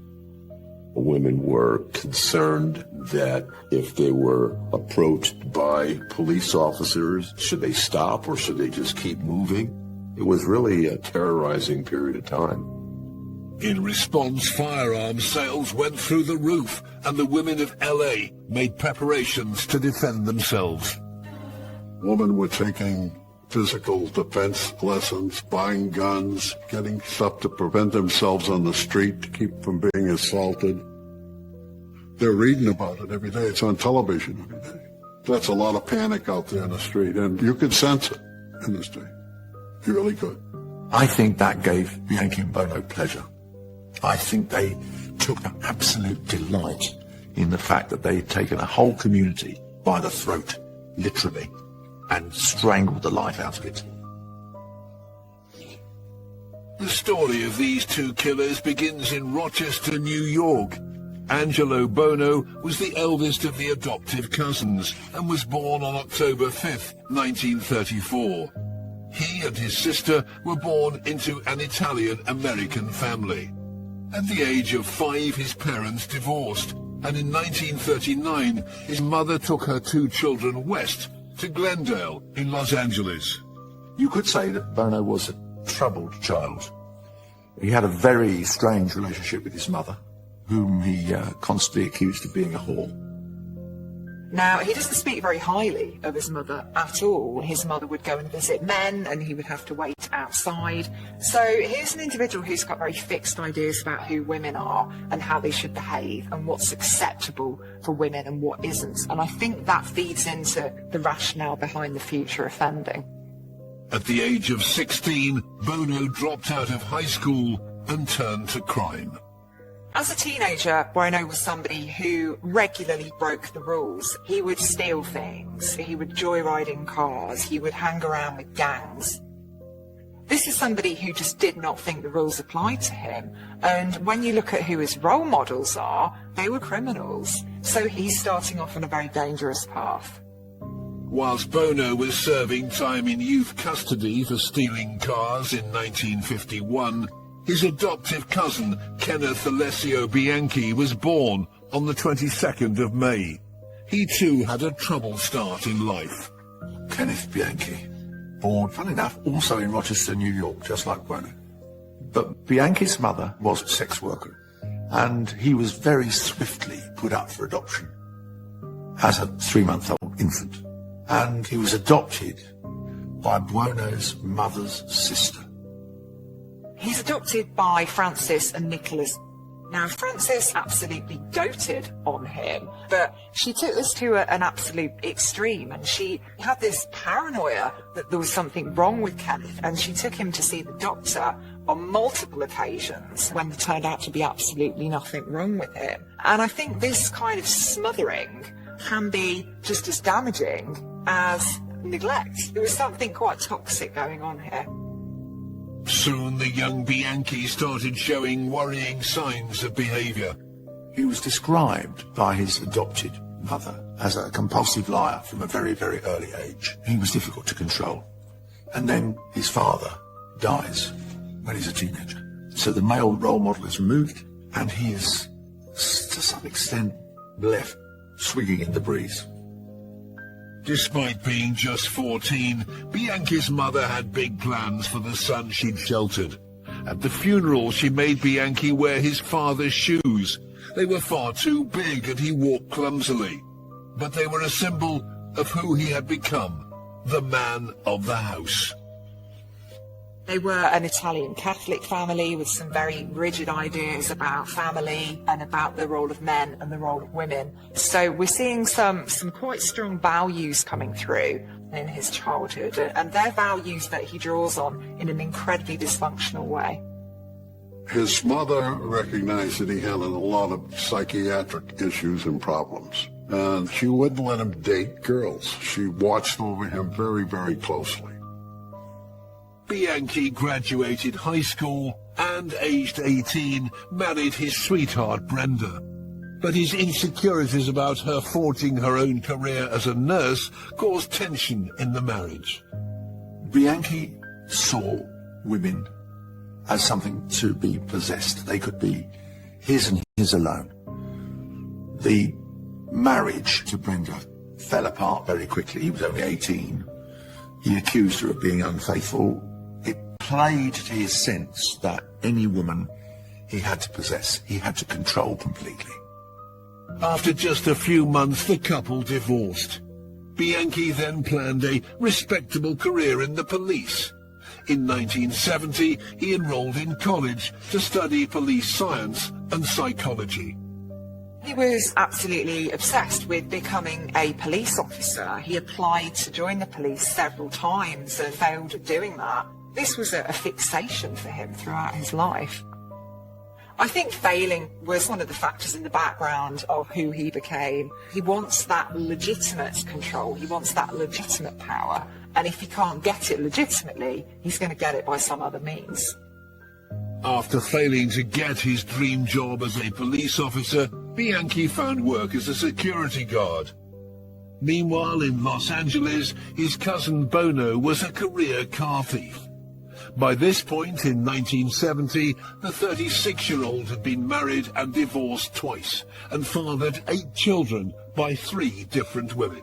Women were concerned that if they were approached by police officers, should they stop or should they just keep moving? It was really a terrorizing period of time.
In response, firearms sales went through the roof, and the women of L.A. made preparations to defend themselves.
Women were taking physical defense lessons, buying guns, getting stuff to prevent themselves on the street to keep from being assaulted. They're reading about it every day. It's on television every day. That's a lot of panic out there in the street, and you could sense it in the street. You really could.
I think that gave Bianchi and Bono pleasure. I think they took an absolute delight in the fact that they had taken a whole community by the throat, literally, and strangled the life out of it.
The story of these two killers begins in Rochester, New York. Angelo Bono was the eldest of the adoptive cousins and was born on October 5th, 1934. He and his sister were born into an Italian-American family. At the age of 5, his parents divorced, and in 1939, his mother took her 2 children west to Glendale in Los Angeles.
You could say that Bono was a troubled child. He had a very strange relationship with his mother, whom he constantly accused of being a whore.
Now, he doesn't speak very highly of his mother at all. His mother would go and visit men and he would have to wait outside. So here's an individual who's got very fixed ideas about who women are and how they should behave and what's acceptable for women and what isn't. And I think that feeds into the rationale behind the future offending.
At the age of 16, Bono dropped out of high school and turned to crime.
As a teenager, Bono was somebody who regularly broke the rules. He would steal things, he would joyride in cars, he would hang around with gangs. This is somebody who just did not think the rules applied to him. And when you look at who his role models are, they were criminals. So he's starting off on a very dangerous path.
Whilst Bono was serving time in youth custody for stealing cars in 1951, his adoptive cousin, Kenneth Alessio Bianchi, was born on the 22nd of May. He too had a troubled start in life.
Kenneth Bianchi, born, funny enough, also in Rochester, New York, just like Bono. But Bianchi's mother was a sex worker, and he was very swiftly put up for adoption as a 3-month-old infant. And he was adopted by Bono's mother's sister.
He's adopted by Frances and Nicholas. Now, Frances absolutely doted on him, but she took this to an absolute extreme, and she had this paranoia that there was something wrong with Kenneth, and she took him to see the doctor on multiple occasions when there turned out to be absolutely nothing wrong with him. And I think this kind of smothering can be just as damaging as neglect. There was something quite toxic going on here.
Soon the young Bianchi started showing worrying signs of behaviour.
He was described by his adopted mother as a compulsive liar from a very, very early age. He was difficult to control. And then his father dies when he's a teenager. So the male role model is removed, and he is, to some extent, left swinging in the breeze.
Despite being just 14, Bianchi's mother had big plans for the son she'd sheltered. At the funeral, she made Bianchi wear his father's shoes. They were far too big and he walked clumsily. But they were a symbol of who he had become, the man of the house.
They were an Italian Catholic family with some very rigid ideas about family and about the role of men and the role of women. So we're seeing some quite strong values coming through in his childhood, and they're values that he draws on in an incredibly dysfunctional way.
His mother recognized that he had a lot of psychiatric issues and problems, and she wouldn't let him date girls. She watched over him very, very closely.
Bianchi graduated high school and, aged 18, married his sweetheart Brenda. But his insecurities about her forging her own career as a nurse caused tension in the marriage.
Bianchi saw women as something to be possessed. They could be his and his alone. The marriage to Brenda fell apart very quickly. He was only 18. He accused her of being unfaithful. It played to his sense that any woman he had to possess, he had to control completely.
After just a few months, the couple divorced. Bianchi then planned a respectable career in the police. In 1970, he enrolled in college to study police science and psychology.
He was absolutely obsessed with becoming a police officer. He applied to join the police several times and failed at doing that. This was a fixation for him throughout his life. I think failing was one of the factors in the background of who he became. He wants that legitimate control. He wants that legitimate power. And if he can't get it legitimately, he's going to get it by some other means.
After failing to get his dream job as a police officer, Bianchi found work as a security guard. Meanwhile, in Los Angeles, his cousin Bono was a career car thief. By this point in 1970, the 36-year-old had been married and divorced twice and fathered 8 children by 3 different women.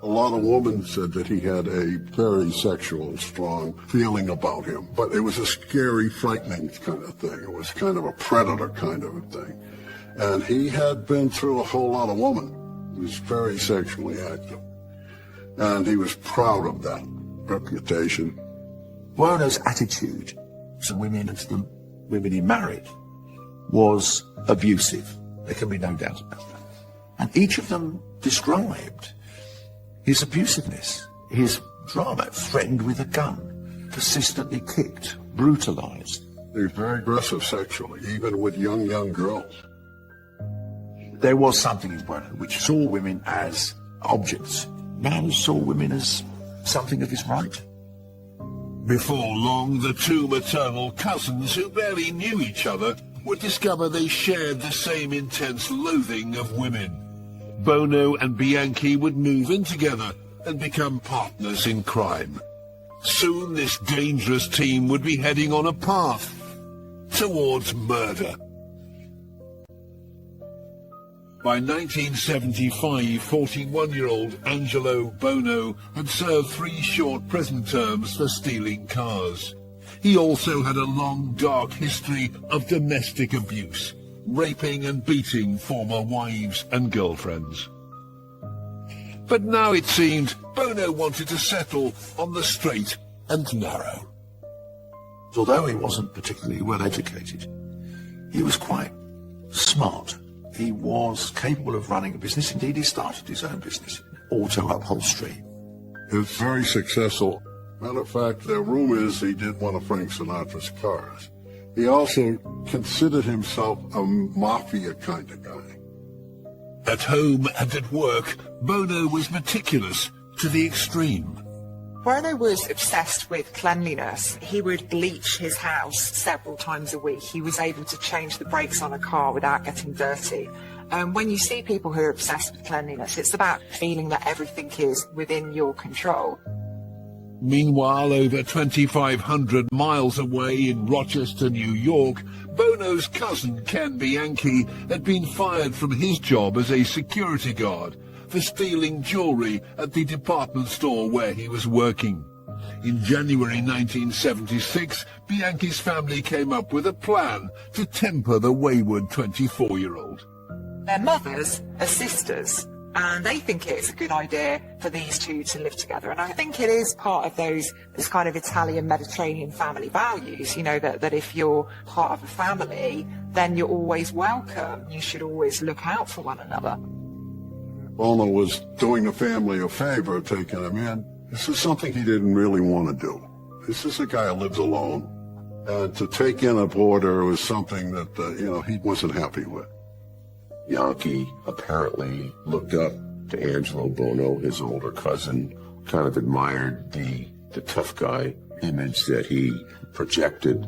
A lot of women said that he had a very sexual, strong feeling about him, but it was a scary, frightening kind of thing. It was kind of a predator kind of a thing. And he had been through a whole lot of women. He was very sexually active. And he was proud of that reputation.
Buono's attitude to women and to the women he married was abusive. There can be no doubt about that. And each of them described his abusiveness, his drama, threatened with a gun, persistently kicked, brutalized.
He was very aggressive sexually, even with young girls.
There was something in Buono which saw women as objects. Man saw women as something of his right.
Before long, the two maternal cousins who barely knew each other would discover they shared the same intense loathing of women. Bono and Bianchi would move in together and become partners in crime. Soon this dangerous team would be heading on a path towards murder. By 1975, 41-year-old Angelo Bono had served 3 short prison terms for stealing cars. He also had a long, dark history of domestic abuse, raping and beating former wives and girlfriends. But now it seemed Bono wanted to settle on the straight and narrow.
Although he wasn't particularly well educated, he was quite smart. He was capable of running a business. Indeed, he started his own business, auto upholstery.
He was very successful. Matter of fact, the rumor is he did one of Frank Sinatra's cars. He also considered himself a mafia kind of guy.
At home and at work, Bono was meticulous to the extreme.
Bono was obsessed with cleanliness. He would bleach his house several times a week. He was able to change the brakes on a car without getting dirty. When you see people who are obsessed with cleanliness, it's about feeling that everything is within your control.
Meanwhile, over 2,500 miles away in Rochester, New York, Bono's cousin, Ken Bianchi, had been fired from his job as a security guard for stealing jewelry at the department store where he was working. In January 1976, Bianchi's family came up with a plan to temper the wayward 24-year-old.
Their mothers are sisters, and they think it's a good idea for these two to live together. And I think it is part of this kind of Italian Mediterranean family values, you know, that if you're part of a family, then you're always welcome. You should always look out for one another.
Bono was doing the family a favor, taking him in. This is something he didn't really want to do. This is a guy who lives alone. And to take in a boarder was something that, he wasn't happy with.
Bianchi apparently looked up to Angelo Bono, his older cousin, kind of admired the tough guy image that he projected.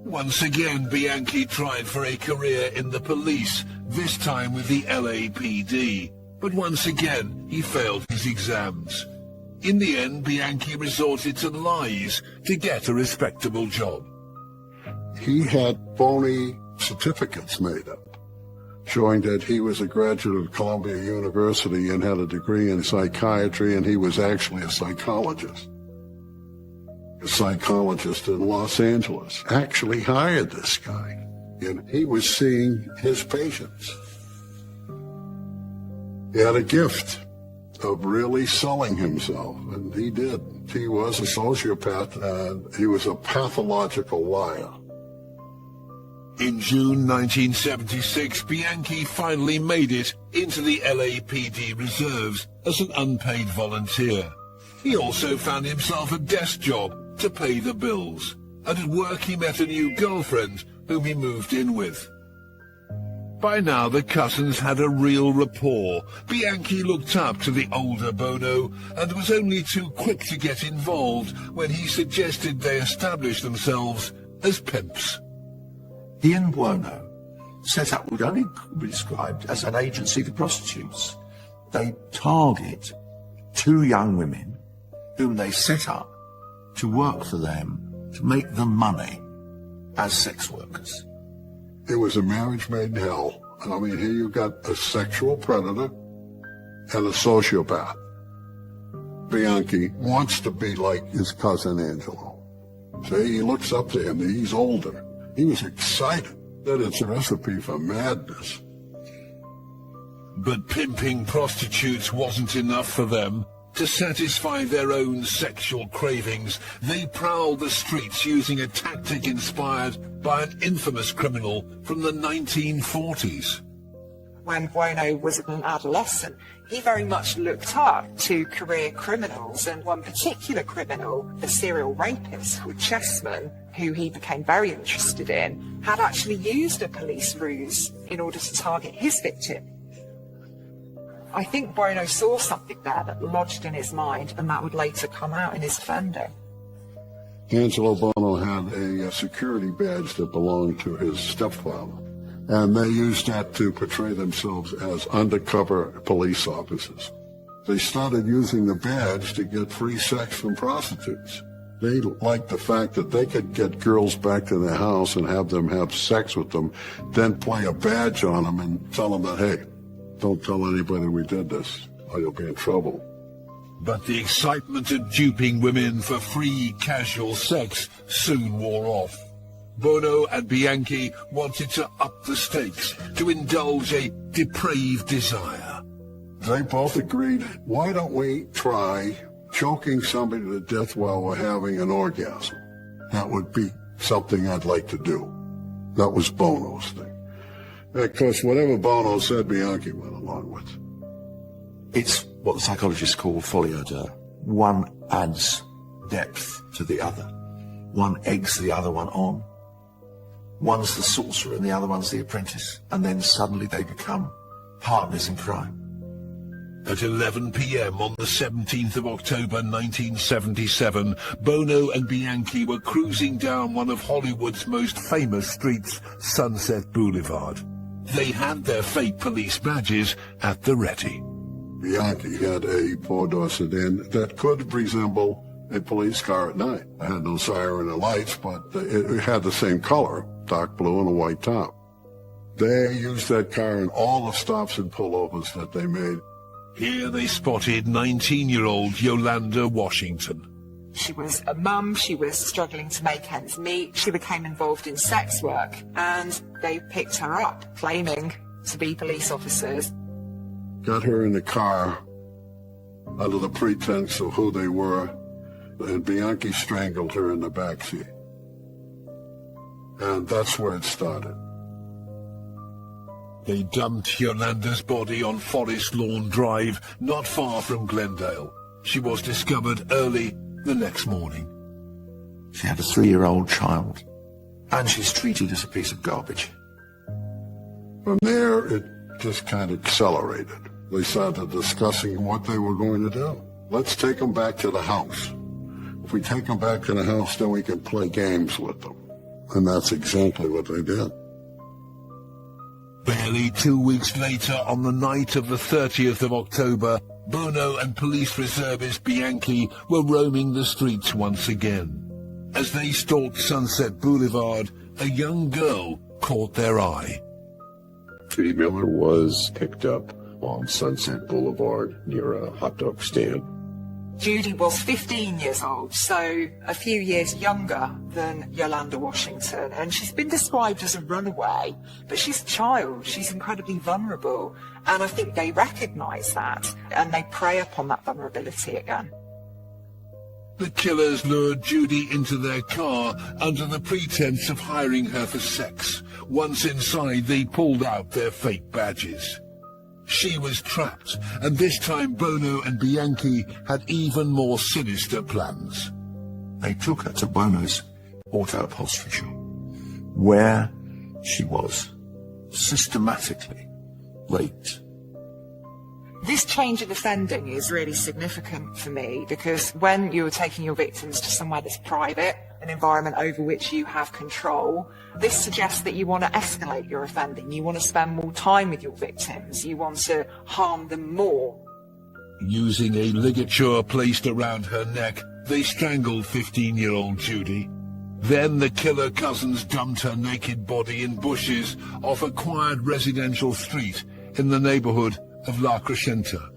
Once again, Bianchi tried for a career in the police, this time with the LAPD. But once again, he failed his exams. In the end, Bianchi resorted to lies to get a respectable job.
He had phony certificates made up, showing that he was a graduate of Columbia University and had a degree in psychiatry, and he was actually a psychologist. A psychologist in Los Angeles actually hired this guy, and he was seeing his patients. He had a gift of really selling himself, and he did. He was a sociopath, and he was a pathological liar.
In June 1976, Bianchi finally made it into the LAPD reserves as an unpaid volunteer. He also found himself a desk job to pay the bills, and at work he met a new girlfriend whom he moved in with. By now the cousins had a real rapport. Bianchi looked up to the older Bono and was only too quick to get involved when he suggested they establish themselves as pimps.
He and Buono set up what would only be described as an agency for prostitutes. They target 2 young women whom they set up to work for them, to make them money as sex workers.
It was a marriage made in hell. I mean, here you've got a sexual predator and a sociopath. Bianchi wants to be like his cousin Angelo. See, he looks up to him. He's older. He was excited that it's a recipe for madness.
But pimping prostitutes wasn't enough for them. To satisfy their own sexual cravings, they prowled the streets using a tactic inspired by an infamous criminal from the 1940s.
When Buono was an adolescent, he very much looked up to career criminals, and one particular criminal, a serial rapist called Chessman, who he became very interested in, had actually used a police ruse in order to target his victim. I think Buono saw something there that lodged in his mind, and that would later come out in his offending.
Angelo Bono had a security badge that belonged to his stepfather, and they used that to portray themselves as undercover police officers. They started using the badge to get free sex from prostitutes. They liked the fact that they could get girls back to their house and have them have sex with them, then play a badge on them and tell them that, hey, don't tell anybody we did this, or you'll be in trouble.
But the excitement of duping women for free casual sex soon wore off. Bono and Bianchi wanted to up the stakes, to indulge a depraved desire.
They both agreed, why don't we try choking somebody to death while we're having an orgasm? That would be something I'd like to do. That was Bono's thing. Of course, whatever Bono said, Bianchi went along with.
It's what the psychologists call folie à deux. One adds depth to the other. One eggs the other one on. One's the sorcerer and the other one's the apprentice. And then suddenly they become partners in crime.
At 11 p.m. on the 17th of October 1977, Bono and Bianchi were cruising down one of Hollywood's most famous streets, Sunset Boulevard. They had their fake police badges at the ready.
Bianchi had a four-door sedan that could resemble a police car at night. It had no siren or lights, but it had the same color, dark blue and a white top. They used that car in all the stops and pullovers that they made.
Here they spotted 19-year-old Yolanda Washington.
She was a mum, she was struggling to make ends meet, she became involved in sex work, and they picked her up, claiming to be police officers.
Got her in the car under the pretense of who they were, and Bianchi strangled her in the backseat. And that's where it started.
They dumped Yolanda's body on Forest Lawn Drive, not far from Glendale. She was discovered early the next morning.
She had a 3-year-old child, and she's treated as a piece of garbage.
From there, it just kind of accelerated. They started discussing what they were going to do. Let's take them back to the house. If we take them back to the house, then we can play games with them. And that's exactly what they did.
Barely 2 weeks later, on the night of the 30th of October, Bono and police reservist Bianchi were roaming the streets once again. As they stalked Sunset Boulevard, a young girl caught their eye.
Judy Miller was picked up on Sunset Boulevard near a hot dog stand.
Judy was 15 years old, so a few years younger than Yolanda Washington, and she's been described as a runaway, but she's a child, she's incredibly vulnerable, and I think they recognise that, and they prey upon that vulnerability again.
The killers lured Judy into their car under the pretense of hiring her for sex. Once inside, they pulled out their fake badges. She was trapped, and this time Bono and Bianchi had even more sinister plans.
They took her to Bono's auto upholstery shop, where she was systematically raped.
This change in offending is really significant for me, because when you're taking your victims to somewhere that's private, an environment over which you have control, this suggests that you want to escalate your offending, you want to spend more time with your victims, you want to harm them more.
Using a ligature placed around her neck, they strangled 15-year-old Judy. Then the killer cousins dumped her naked body in bushes off a quiet residential street in the neighborhood of La Crescenta.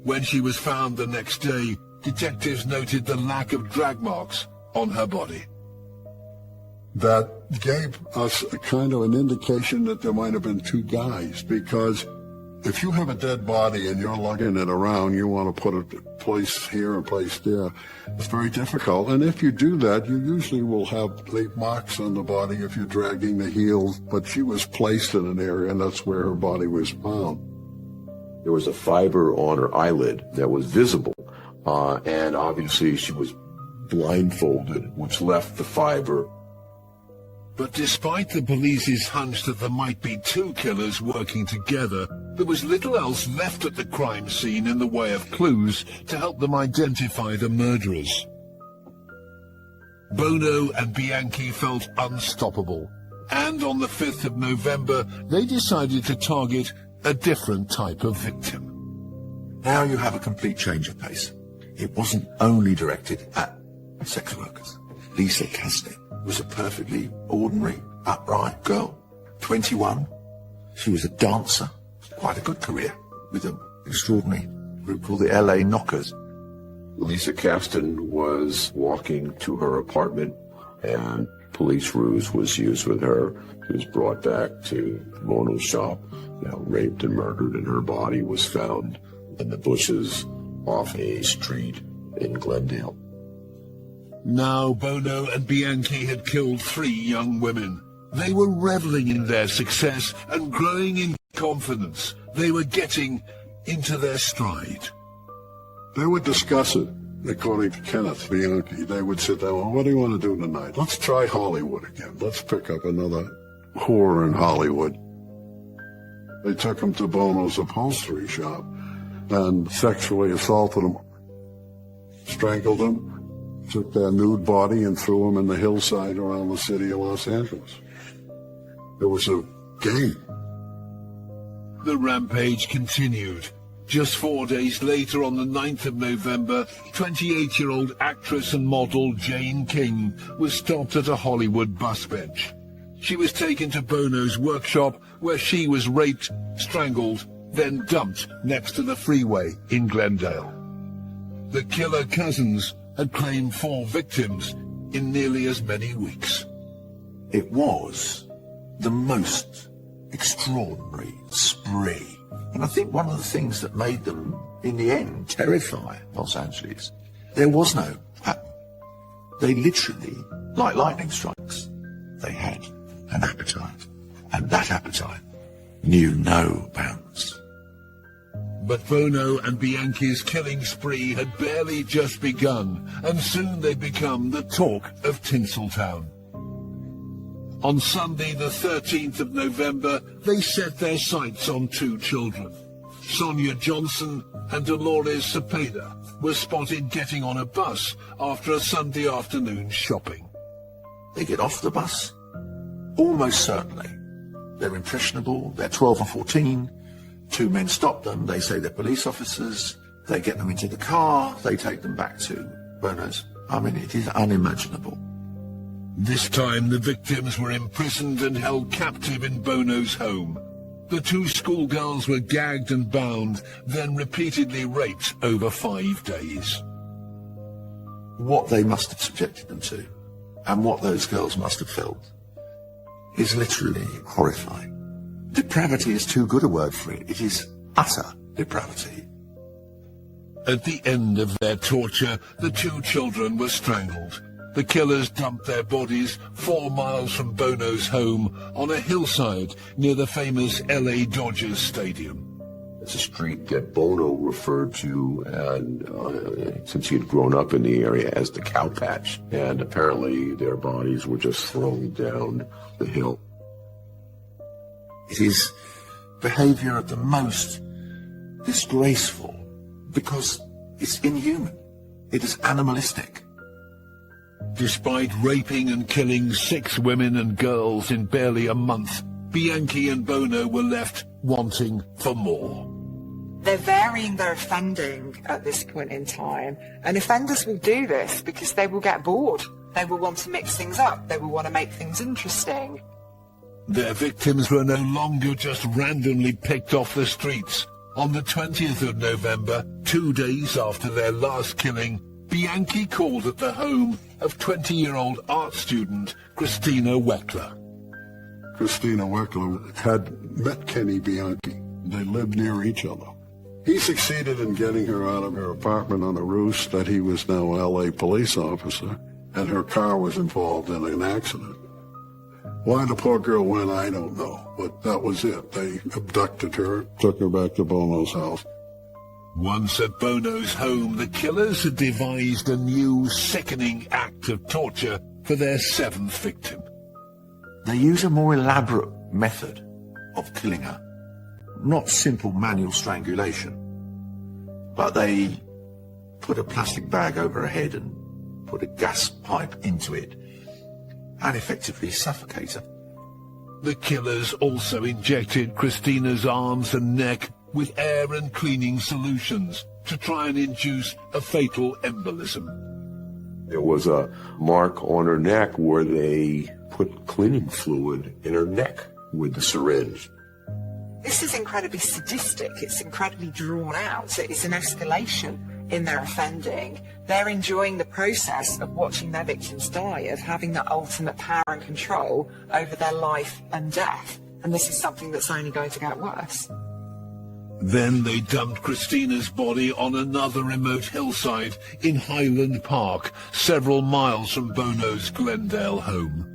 When she was found the next day, detectives noted the lack of drag marks on her body.
That gave us a kind of an indication that there might have been two guys, because if you have a dead body and you're lugging it around, you want to put it place here and place there. It's very difficult. And if you do that, you usually will have leave marks on the body if you're dragging the heels. But she was placed in an area, and that's where her body was found.
There was a fiber on her eyelid that was visible, and obviously she was blindfolded, which left the fiber.
But despite the police's hunch that there might be two killers working together, there was little else left at the crime scene in the way of clues to help them identify the murderers. Bono and Bianchi felt unstoppable, and on the 5th of November, they decided to target a different type of victim.
Now you have a complete change of pace. It wasn't only directed at sex workers. Lisa Kasdan was a perfectly ordinary, upright girl. 21. She was a dancer. Quite a good career with an extraordinary group called the LA Knockers.
Lisa Kasdan was walking to her apartment, and police ruse was used with her. She was brought back to Bono's shop, raped and murdered, and her body was found in the bushes off a street in Glendale.
Now Bono and Bianchi had killed 3 young women. They were reveling in their success and growing in confidence. They were getting into their stride.
They would discuss it, according to Kenneth Bianchi. They would sit down, well, what do you want to do tonight? Let's try Hollywood again. Let's pick up another whore in Hollywood. They took him to Bono's upholstery shop and sexually assaulted him, strangled him, took their nude body and threw him in the hillside around the city of Los Angeles. It was a game.
The rampage continued. Just 4 days later, on the 9th of November, 28-year-old actress and model Jane King was stopped at a Hollywood bus bench. She was taken to Bono's workshop, where she was raped, strangled, then dumped next to the freeway in Glendale. The killer cousins had claimed 4 victims in nearly as many weeks.
It was the most extraordinary spree. And I think one of the things that made them, in the end, terrify Los Angeles, there was no pattern. They literally, like lightning strikes, they had an appetite. And that appetite knew no bounds.
But Bono and Bianchi's killing spree had barely just begun, and soon they'd become the talk of Tinseltown. On Sunday, the 13th of November, they set their sights on 2 children. Sonia Johnson and Dolores Cepeda were spotted getting on a bus after a Sunday afternoon shopping.
They get off the bus, almost certainly. They're impressionable, they're 12 and 14. 2 men stop them, they say they're police officers, they get them into the car, they take them back to Bono's. I mean, it is unimaginable.
This time the victims were imprisoned and held captive in Bono's home. The 2 schoolgirls were gagged and bound, then repeatedly raped over 5 days.
What they must have subjected them to, and what those girls must have felt, is literally horrifying. Depravity is too good a word for it. It is utter depravity.
At the end of their torture, the 2 children were strangled. The killers dumped their bodies 4 miles from Bono's home on a hillside near the famous LA Dodgers Stadium.
It's a street that Bono referred to, and since he had grown up in the area, as the Cow Patch. And apparently their bodies were just thrown down the hill.
It is behavior at the most disgraceful because it's inhuman. It is animalistic.
Despite raping and killing 6 women and girls in barely a month, Bianchi and Bono were left wanting for more.
They're varying their offending at this point in time, and offenders will do this because they will get bored. They will want to mix things up. They will want to make things interesting.
Their victims were no longer just randomly picked off the streets. On the 20th of November, 2 days after their last killing, Bianchi called at the home of 20-year-old art student Christina Weckler.
Christina Weckler had met Kenny Bianchi. They lived near each other. He succeeded in getting her out of her apartment on a ruse that he was now a LA police officer, and her car was involved in an accident. Why the poor girl went, I don't know, but that was it. They abducted her, took her back to Bono's house.
Once at Bono's home, the killers had devised a new, sickening act of torture for their 7th victim.
They use a more elaborate method of killing her. Not simple manual strangulation, but they put a plastic bag over her head and put a gas pipe into it and effectively suffocate her.
The killers also injected Christina's arms and neck with air and cleaning solutions to try and induce a fatal embolism.
There was a mark on her neck where they put cleaning fluid in her neck with the syringe.
This is incredibly sadistic. It's incredibly drawn out. It's an escalation in their offending. They're enjoying the process of watching their victims die, of having that ultimate power and control over their life and death. And this is something that's only going to get worse.
Then they dumped Christina's body on another remote hillside in Highland Park, several miles from Bono's Glendale home.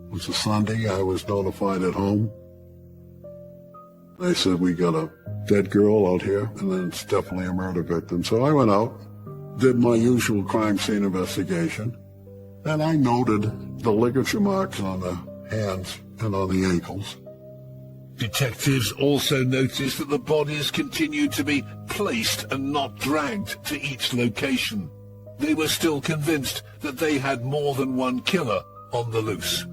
It was a Sunday. I was notified at home. They said, we got a dead girl out here, and then it's definitely a murder victim. So I went out, did my usual crime scene investigation, and I noted the ligature marks on the hands and on the ankles.
Detectives also noticed that the bodies continued to be placed and not dragged to each location. They were still convinced that they had more than one killer on the loose.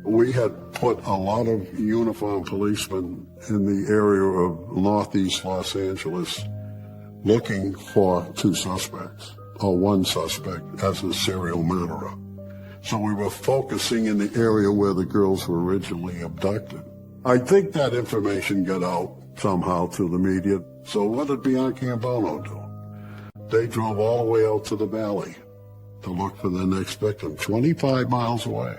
We had put a lot of uniformed policemen in the area of northeast Los Angeles looking for 2 suspects, or 1 suspect as a serial murderer. So we were focusing in the area where the girls were originally abducted. I think that information got out somehow to the media. So what did Bianchi and Bono do? They drove all the way out to the valley to look for the next victim, 25 miles away.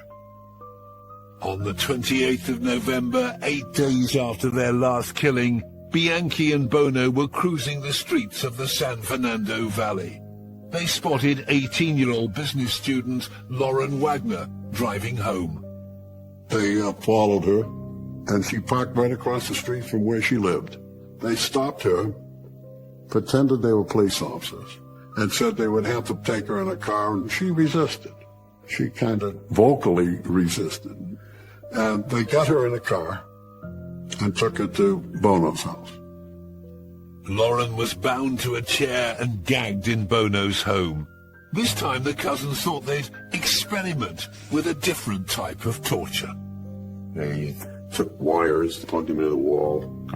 On the 28th of November, 8 days after their last killing, Bianchi and Bono were cruising the streets of the San Fernando Valley. They spotted 18-year-old business student Lauren Wagner driving home.
They followed her, and she parked right across the street from where she lived. They stopped her, pretended they were police officers, and said they would have to take her in a car, and she resisted. She kind of vocally resisted. And they got her in a car and took her to Bono's house.
Lauren was bound to a chair and gagged in Bono's home. This time the cousins thought they'd experiment with a different type of torture.
They took wires, plugged them into the wall,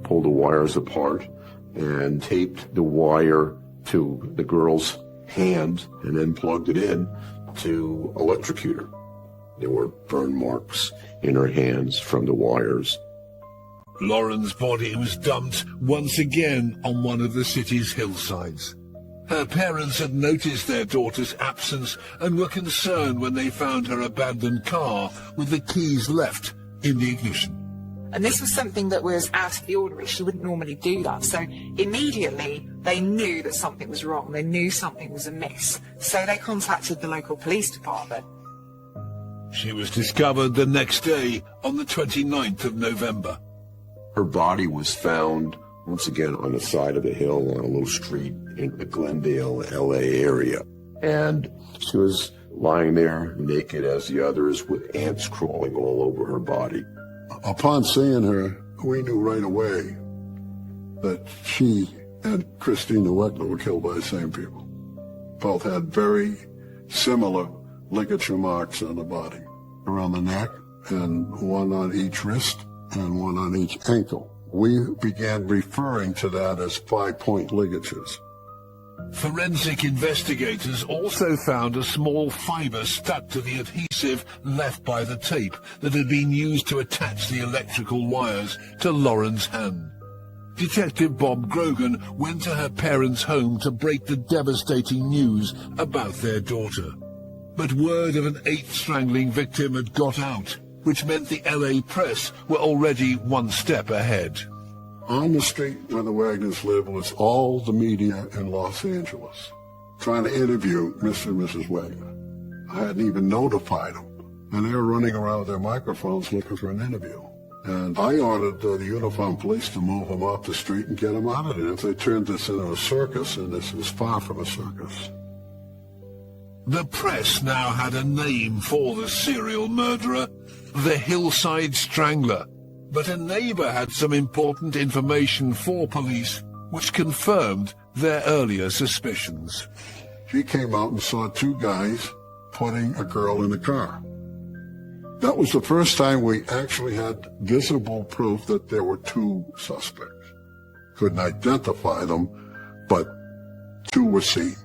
pulled the wires apart, and taped the wire to the girl's hand, and then plugged it in to electrocute her. There were burn marks in her hands from the wires.
Lauren's body was dumped once again on one of the city's hillsides. Her parents had noticed their daughter's absence and were concerned when they found her abandoned car with the keys left in the ignition.
And this was something that was out of the ordinary. She wouldn't normally do that. So immediately they knew that something was wrong. They knew something was amiss. So they contacted the local police department.
She was discovered the next day on the 29th of November.
Her body was found once again on the side of a hill on a little street in the Glendale, LA area. And she was lying there naked as the others with ants crawling all over her body.
Upon seeing her, we knew right away that she and Christina Weckler were killed by the same people. Both had very similar ligature marks on the body, around the neck, and one on each wrist and one on each ankle. We began referring to that as 5-point ligatures.
Forensic investigators also found a small fibre stuck to the adhesive left by the tape that had been used to attach the electrical wires to Lauren's hand. Detective Bob Grogan went to her parents' home to break the devastating news about their daughter. But word of an 8th strangling victim had got out, which meant the LA press were already one step ahead.
On the street where the Wagners lived was all the media in Los Angeles, trying to interview Mr. and Mrs. Wagner. I hadn't even notified them, and they were running around with their microphones looking for an interview. And I ordered the uniformed police to move them off the street and get them out of there. If they turned this into a circus, and this was far from a circus.
The press now had a name for the serial murderer, the Hillside Strangler. But a neighbor had some important information for police, which confirmed their earlier suspicions.
She came out and saw 2 guys putting a girl in the car. That was the first time we actually had visible proof that there were 2 suspects. Couldn't identify them, but 2 were seen.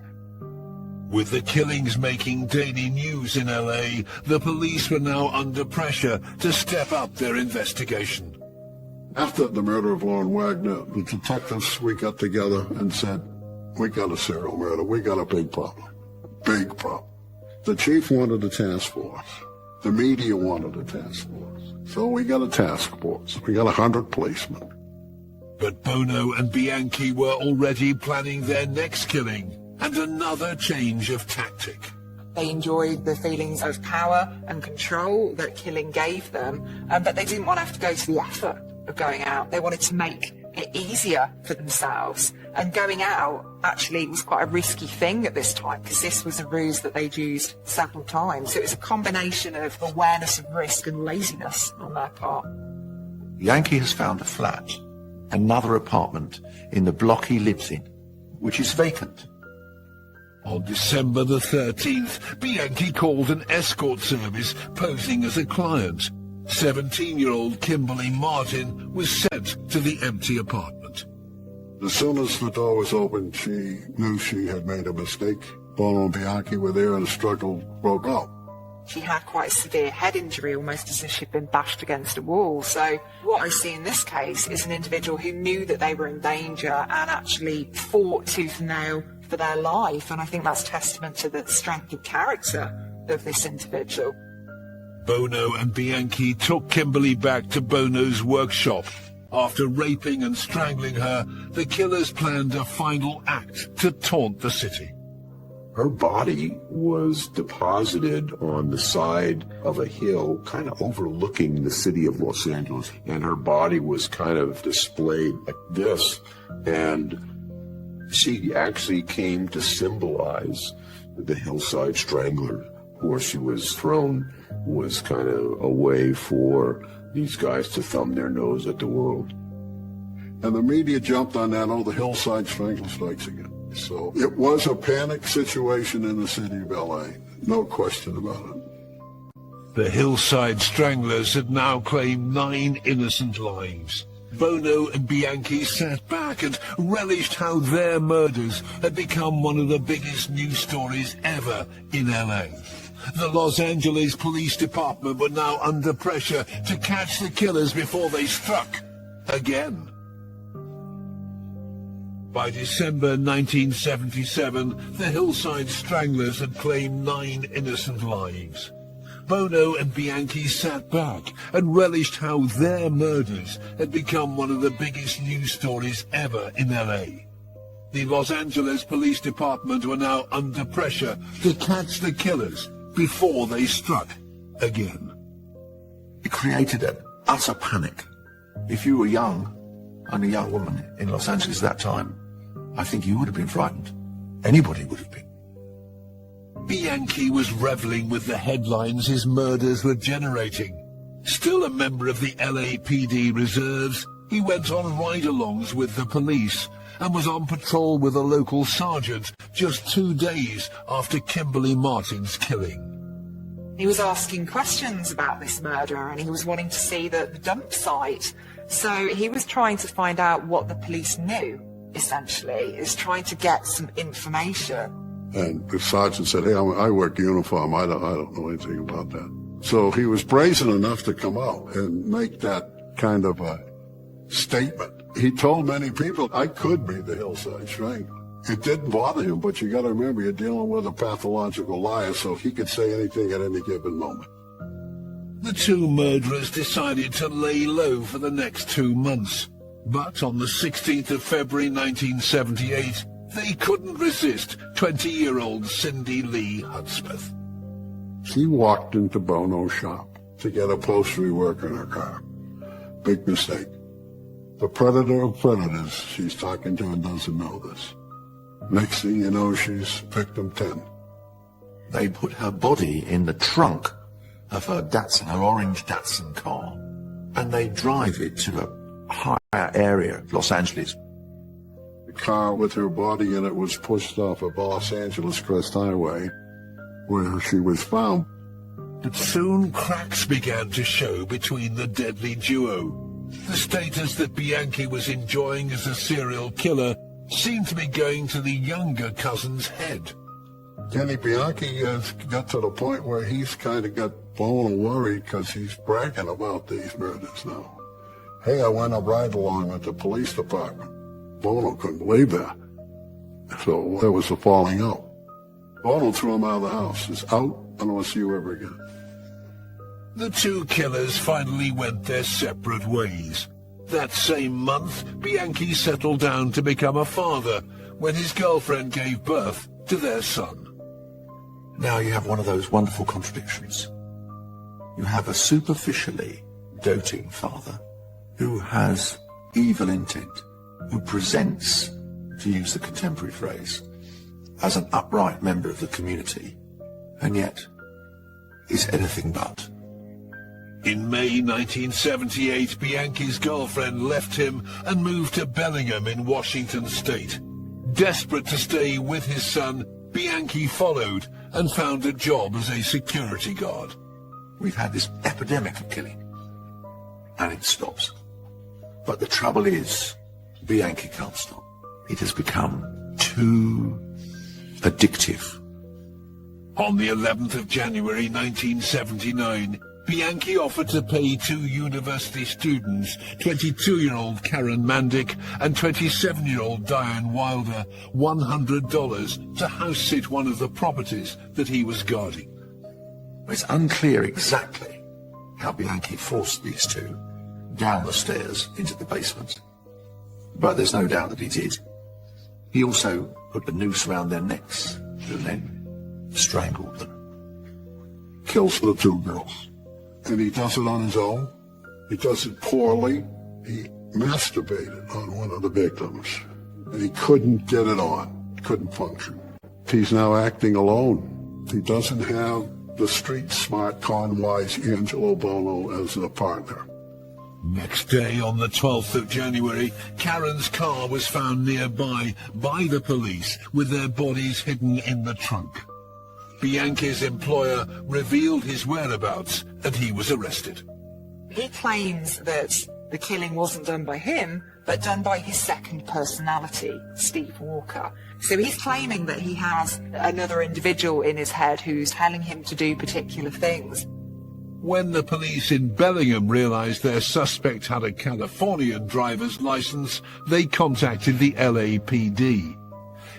With the killings making daily news in LA, the police were now under pressure to step up their investigation.
After the murder of Lauren Wagner, the detectives, we got together and said, we got a serial murder. We got a big problem. Big problem. The chief wanted a task force. The media wanted a task force. So we got a task force. We got 100 policemen.
But Bono and Bianchi were already planning their next killing, and another change of tactic.
They enjoyed the feelings of power and control that killing gave them, but they didn't want to have to go to the effort of going out. They wanted to make it easier for themselves. And going out actually was quite a risky thing at this time, because this was a ruse that they'd used several times. So it was a combination of awareness of risk and laziness on their part.
Yankee has found a flat, another apartment in the block he lives in, which is vacant.
On December the 13th, Bianchi called an escort service posing as a client. 17-year-old Kimberly Martin was sent to the empty apartment.
As soon as the door was open, she knew she had made a mistake. Bono and Bianchi were there and the struggle broke out.
She had quite a severe head injury, almost as if she'd been bashed against a wall. So what I see in this case is an individual who knew that they were in danger and actually fought tooth and nail for their life. And I think that's testament to the strength of character of this individual.
Bono and Bianchi took Kimberly back to Bono's workshop. After raping and strangling her, the killers planned a final act to taunt the city.
Her body was deposited on the side of a hill kind of overlooking the city of Los Angeles, and her body was kind of displayed like this, and she actually came to symbolize the Hillside Strangler. Where she was thrown was kind of a way for these guys to thumb their nose at the world.
And the media jumped on that, the Hillside Strangler strikes again. So it was a panic situation in the city of LA, no question about it.
The Hillside Stranglers had now claimed 9 innocent lives. Bono and Bianchi sat back and relished how their murders had become one of the biggest news stories ever in LA. The Los Angeles Police Department were now under pressure to catch the killers before they struck again. By December 1977, the Hillside Stranglers had claimed 9 innocent lives. Bono and Bianchi sat back and relished how their murders had become one of the biggest news stories ever in LA. The Los Angeles Police Department were now under pressure to catch the killers before they struck again.
It created an utter panic. If you were young, and a young woman in Los Angeles at that time, I think you would have been frightened. Anybody would have been.
Bianchi was reveling with the headlines his murders were generating. Still a member of the LAPD reserves, he went on ride-alongs with the police and was on patrol with a local sergeant just 2 days after Kimberly Martin's killing.
He was asking questions about this murder and he was wanting to see the dump site. So he was trying to find out what the police knew, essentially. He was trying to get some information.
And the sergeant said, hey, I work uniform. I don't know anything about that. So he was brazen enough to come out and make that kind of a statement. He told many people, I could be the Hillside Strangler. It didn't bother him, but you got to remember, you're dealing with a pathological liar, so he could say anything at any given moment.
The two murderers decided to lay low for the next 2 months. But on the 16th of February 1978, they couldn't resist 20-year-old Cindy Lee Hudspeth.
She walked into Bono's shop to get upholstery work in her car. Big mistake. The predator of predators she's talking to and doesn't know this. Next thing you know, she's victim 10.
They put her body in the trunk of her Datsun, her orange Datsun car, and they drive it to a higher area, Los Angeles.
The car with her body in it was pushed off of Los Angeles Crest Highway, where she was found.
But soon cracks began to show between the deadly duo. The status that Bianchi was enjoying as a serial killer seemed to be going to the younger cousin's head.
Kenny Bianchi has got to the point where he's kind of got Bono worried because he's bragging about these murders now. Hey, I went up ride-along with the police department. Bono couldn't believe that. So there was a falling out. Bono threw him out of the house. It's out, I don't want to see you ever again.
The two killers finally went their separate ways. That same month, Bianchi settled down to become a father when his girlfriend gave birth to their son.
Now you have one of those wonderful contradictions. You have a superficially doting father who has evil intent, who presents, to use the contemporary phrase, as an upright member of the community, and yet is anything but.
In May 1978, Bianchi's girlfriend left him and moved to Bellingham in Washington state. Desperate to stay with his son, Bianchi followed and found a job as a security guard.
We've had this epidemic of killing, and it stops. But the trouble is, Bianchi can't stop. It has become too addictive.
On the 11th of January 1979, Bianchi offered to pay two university students, 22-year-old Karen Mandick and 27-year-old Diane Wilder, $100 to house-sit one of the properties that he was guarding.
It's unclear exactly how Bianchi forced these two down the stairs into the basement, but there's no doubt that he did. He also put the noose around their necks and then strangled them.
Kills the two girls. And he does it on his own. He does it poorly. He masturbated on one of the victims. And he couldn't get it on. Couldn't function. He's now acting alone. He doesn't have the street-smart, con-wise Angelo Bono as a partner.
Next day, on the 12th of January, Karen's car was found nearby by the police with their bodies hidden in the trunk. Bianchi's employer revealed his whereabouts and he was arrested.
He claims that the killing wasn't done by him, but done by his second personality, Steve Walker. So he's claiming that he has another individual in his head who's telling him to do particular things.
When the police in Bellingham realized their suspect had a Californian driver's license, they contacted the LAPD.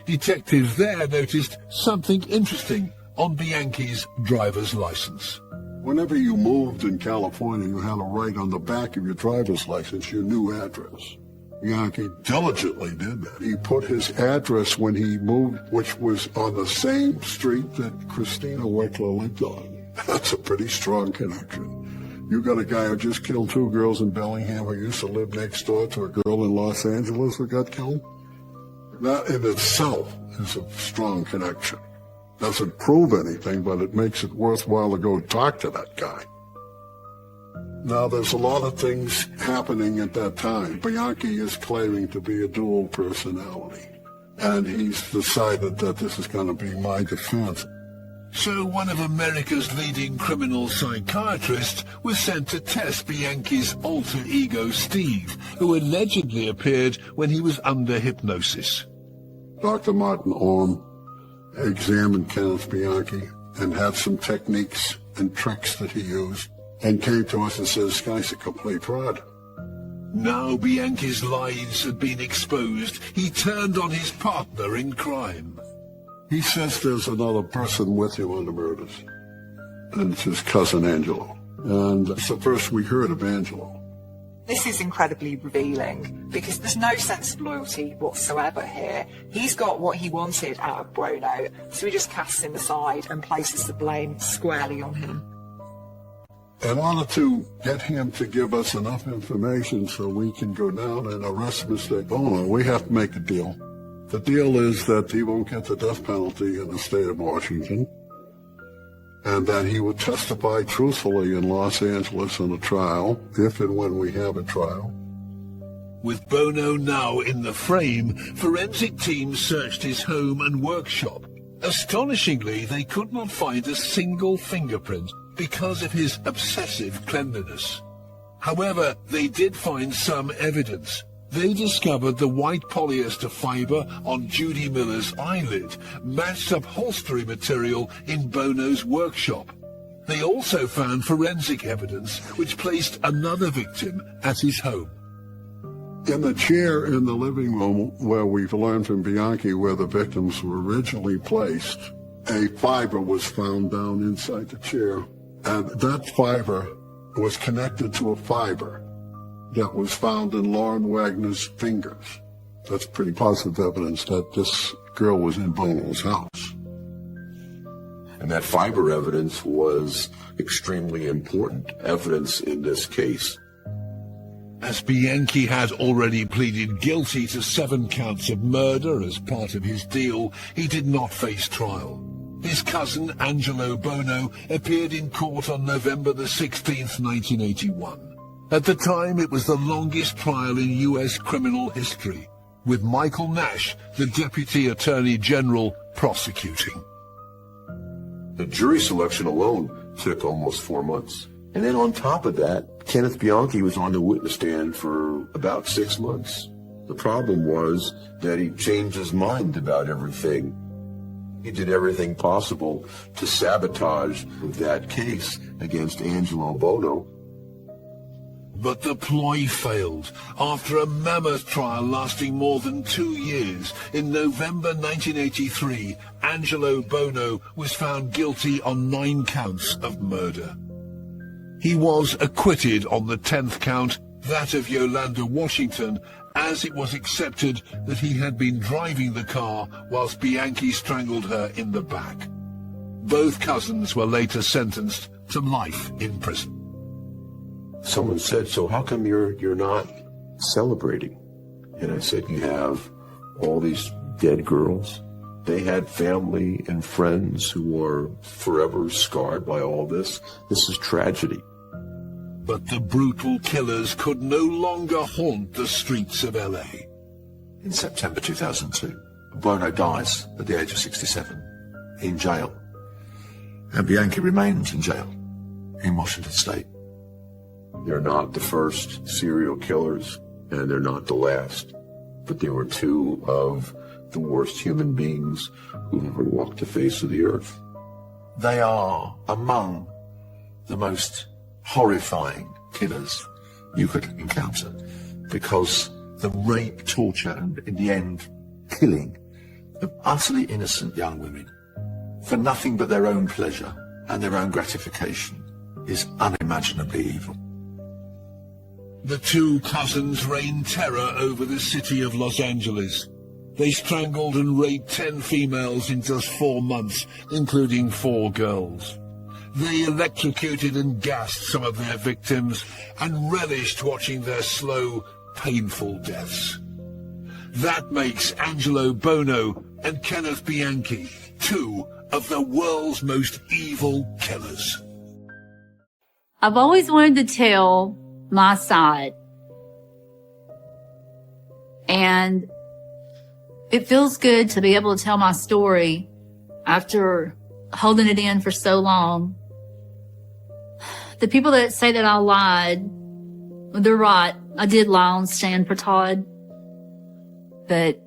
Detectives there noticed something interesting on Bianchi's driver's license.
Whenever you moved in California, you had to write on the back of your driver's license your new address. Bianchi diligently did that. He put his address when he moved, which was on the same street that Christina Weckler lived on. That's a pretty strong connection. You got a guy who just killed two girls in Bellingham who used to live next door to a girl in Los Angeles who got killed. That in itself is a strong connection. Doesn't prove anything, but it makes it worthwhile to go talk to that guy. Now, there's a lot of things happening at that time. Bianchi is claiming to be a dual personality, and he's decided that this is going to be my defense.
So one of America's leading criminal psychiatrists was sent to test Bianchi's alter ego, Steve, who allegedly appeared when he was under hypnosis.
Dr. Martin Orm examined Kenneth Bianchi and had some techniques and tricks that he used and came to us and said, this guy's a complete fraud.
Now Bianchi's lies had been exposed, he turned on his partner in crime.
He says there's another person with him on the murders, and it's his cousin Angelo. And it's the first we heard of Angelo.
This is incredibly revealing because there's no sense of loyalty whatsoever here. He's got what he wanted out of Buono, so he just casts him aside and places the blame squarely on him.
In order to get him to give us enough information so we can go down and arrest Mr. Bono, we have to make a deal. The deal is that he won't get the death penalty in the state of Washington, and that he would testify truthfully in Los Angeles in a trial, if and when we have a trial.
With Bono now in the frame, forensic teams searched his home and workshop. Astonishingly, they could not find a single fingerprint because of his obsessive cleanliness. However, they did find some evidence. They discovered the white polyester fibre on Judy Miller's eyelid matched upholstery material in Bono's workshop. They also found forensic evidence which placed another victim at his home.
In the chair in the living room where we've learned from Bianchi where the victims were originally placed, a fiber was found down inside the chair, and that fiber was connected to a fiber that was found in Lauren Wagner's fingers. That's pretty positive evidence that this girl was in Bono's house.
And that fiber evidence was extremely important evidence in this case.
As Bianchi had already pleaded guilty to 7 counts of murder as part of his deal, he did not face trial. His cousin, Angelo Bono, appeared in court on November the 16th, 1981. At the time, it was the longest trial in U.S. criminal history, with Michael Nash, the Deputy Attorney General, prosecuting.
The jury selection alone took almost 4 months. And then on top of that, Kenneth Bianchi was on the witness stand for about 6 months. The problem was that he changed his mind about everything. He did everything possible to sabotage that case against Angelo Bono.
But the ploy failed. After a mammoth trial lasting more than 2 years, in November 1983, Angelo Bono was found guilty on 9 counts of murder. He was acquitted on the 10th count, that of Yolanda Washington, as it was accepted that he had been driving the car whilst Bianchi strangled her in the back. Both cousins were later sentenced to life in prison.
Someone said, "So how come you're not celebrating?" And I said, "You have all these dead girls. They had family and friends who are forever scarred by all this. This is tragedy."
But the brutal killers could no longer haunt the streets of LA.
In September 2002, Bono dies at the age of 67 in jail. And Bianchi remains in jail in Washington State.
They're not the first serial killers, and they're not the last. But they were 2 of the worst human beings who ever walked the face of the earth.
They are among the most horrifying killers you could encounter, because the rape, torture, and in the end, killing of utterly innocent young women for nothing but their own pleasure and their own gratification is unimaginably evil.
The 2 cousins reigned terror over the city of Los Angeles. They strangled and raped 10 females in just 4 months, including 4 girls. They electrocuted and gassed some of their victims and relished watching their slow, painful deaths. That makes Angelo Bono and Kenneth Bianchi 2 of the world's most evil killers.
I've always wanted to tell my side. And it feels good to be able to tell my story after holding it in for so long. The people that say that I lied, they're right. I did lie on stand for Todd. But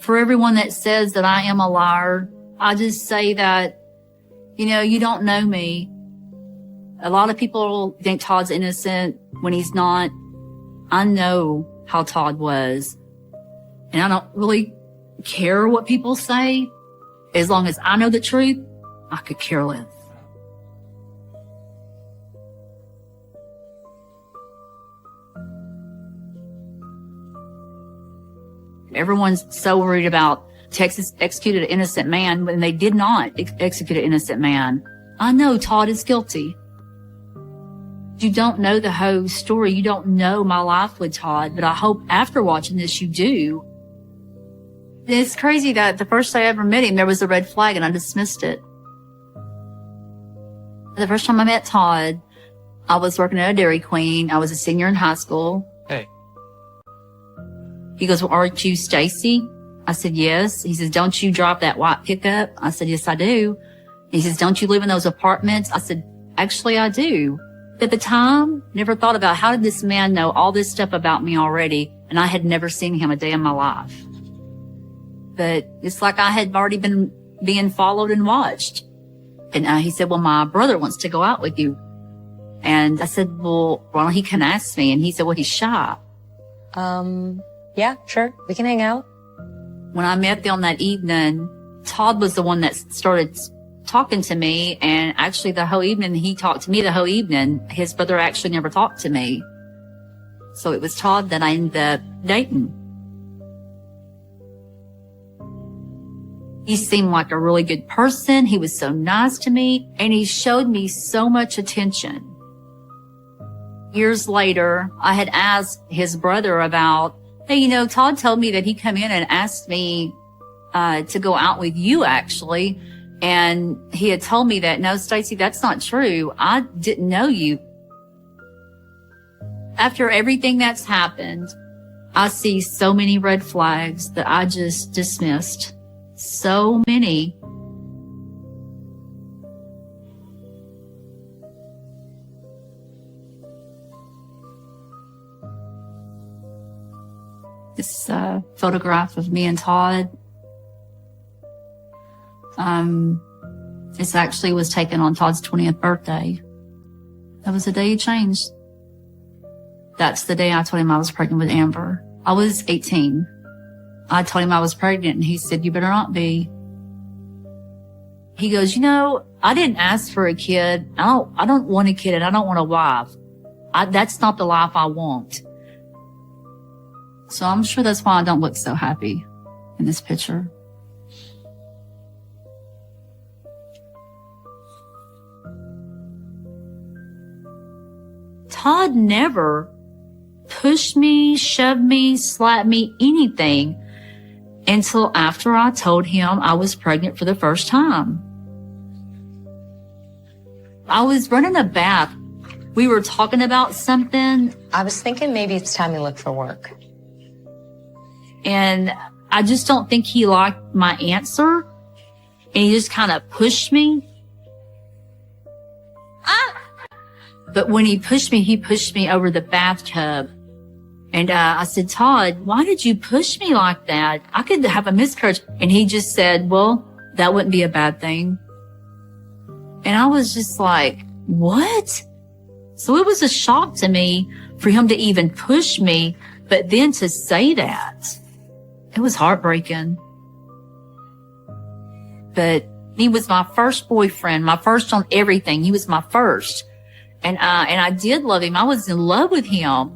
for everyone that says that I am a liar, I just say that, you don't know me. A lot of people think Todd's innocent when he's not. I know how Todd was, and I don't really care what people say. As long as I know the truth, I could care less. Everyone's so worried about Texas executed an innocent man when they did not execute an innocent man. I know Todd is guilty. You don't know the whole story. You don't know my life with Todd, but I hope after watching this you do. It's crazy that the first day I ever met him, there was a red flag and I dismissed it. The first time I met Todd, I was working at a Dairy Queen. I was a senior in high school.
Hey.
He goes, well, aren't you Stacy? I said, yes. He says, don't you drive that white pickup? I said, yes, I do. He says, don't you live in those apartments? I said, actually, I do. At the time, never thought about how did this man know all this stuff about me already, and I had never seen him a day in my life. But it's like I had already been being followed and watched. And he said, well, my brother wants to go out with you. And I said, well, why don't he come ask me? And he said, well, he's shy.
Yeah, sure. We can hang out.
When I met them that evening, Todd was the one that started talking to me. And actually the whole evening, he talked to me the whole evening. His brother actually never talked to me. So it was Todd that I ended up dating. He seemed like a really good person. He was so nice to me, and he showed me so much attention. Years later, I had asked his brother about, hey, you know, Todd told me that he come in and asked me to go out with you, actually. And he had told me that, no, Stacy, that's not true. I didn't know you. After everything that's happened, I see so many red flags that I just dismissed. So many. This photograph of me and Todd. This actually was taken on Todd's 20th birthday. That was the day he changed. That's the day I told him I was pregnant with Amber. I was 18. I told him I was pregnant, and he said, you better not be. He goes, you know, I didn't ask for a kid. I don't want a kid, and I don't want a wife. That's not the life I want. So I'm sure that's why I don't look so happy in this picture. Todd never pushed me, shoved me, slapped me, anything until after I told him I was pregnant for the first time. I was running a bath. We were talking about something.
I was thinking maybe it's time to look for work.
And I just don't think he liked my answer. And he just kind of pushed me. But when he pushed me over the bathtub. And I said, Todd, why did you push me like that? I could have a miscarriage. And he just said, well, that wouldn't be a bad thing. And I was just like, what? So it was a shock to me for him to even push me, but then to say that. It was heartbreaking. But he was my first boyfriend, my first on everything. He was my first. And I did love him. I was in love with him.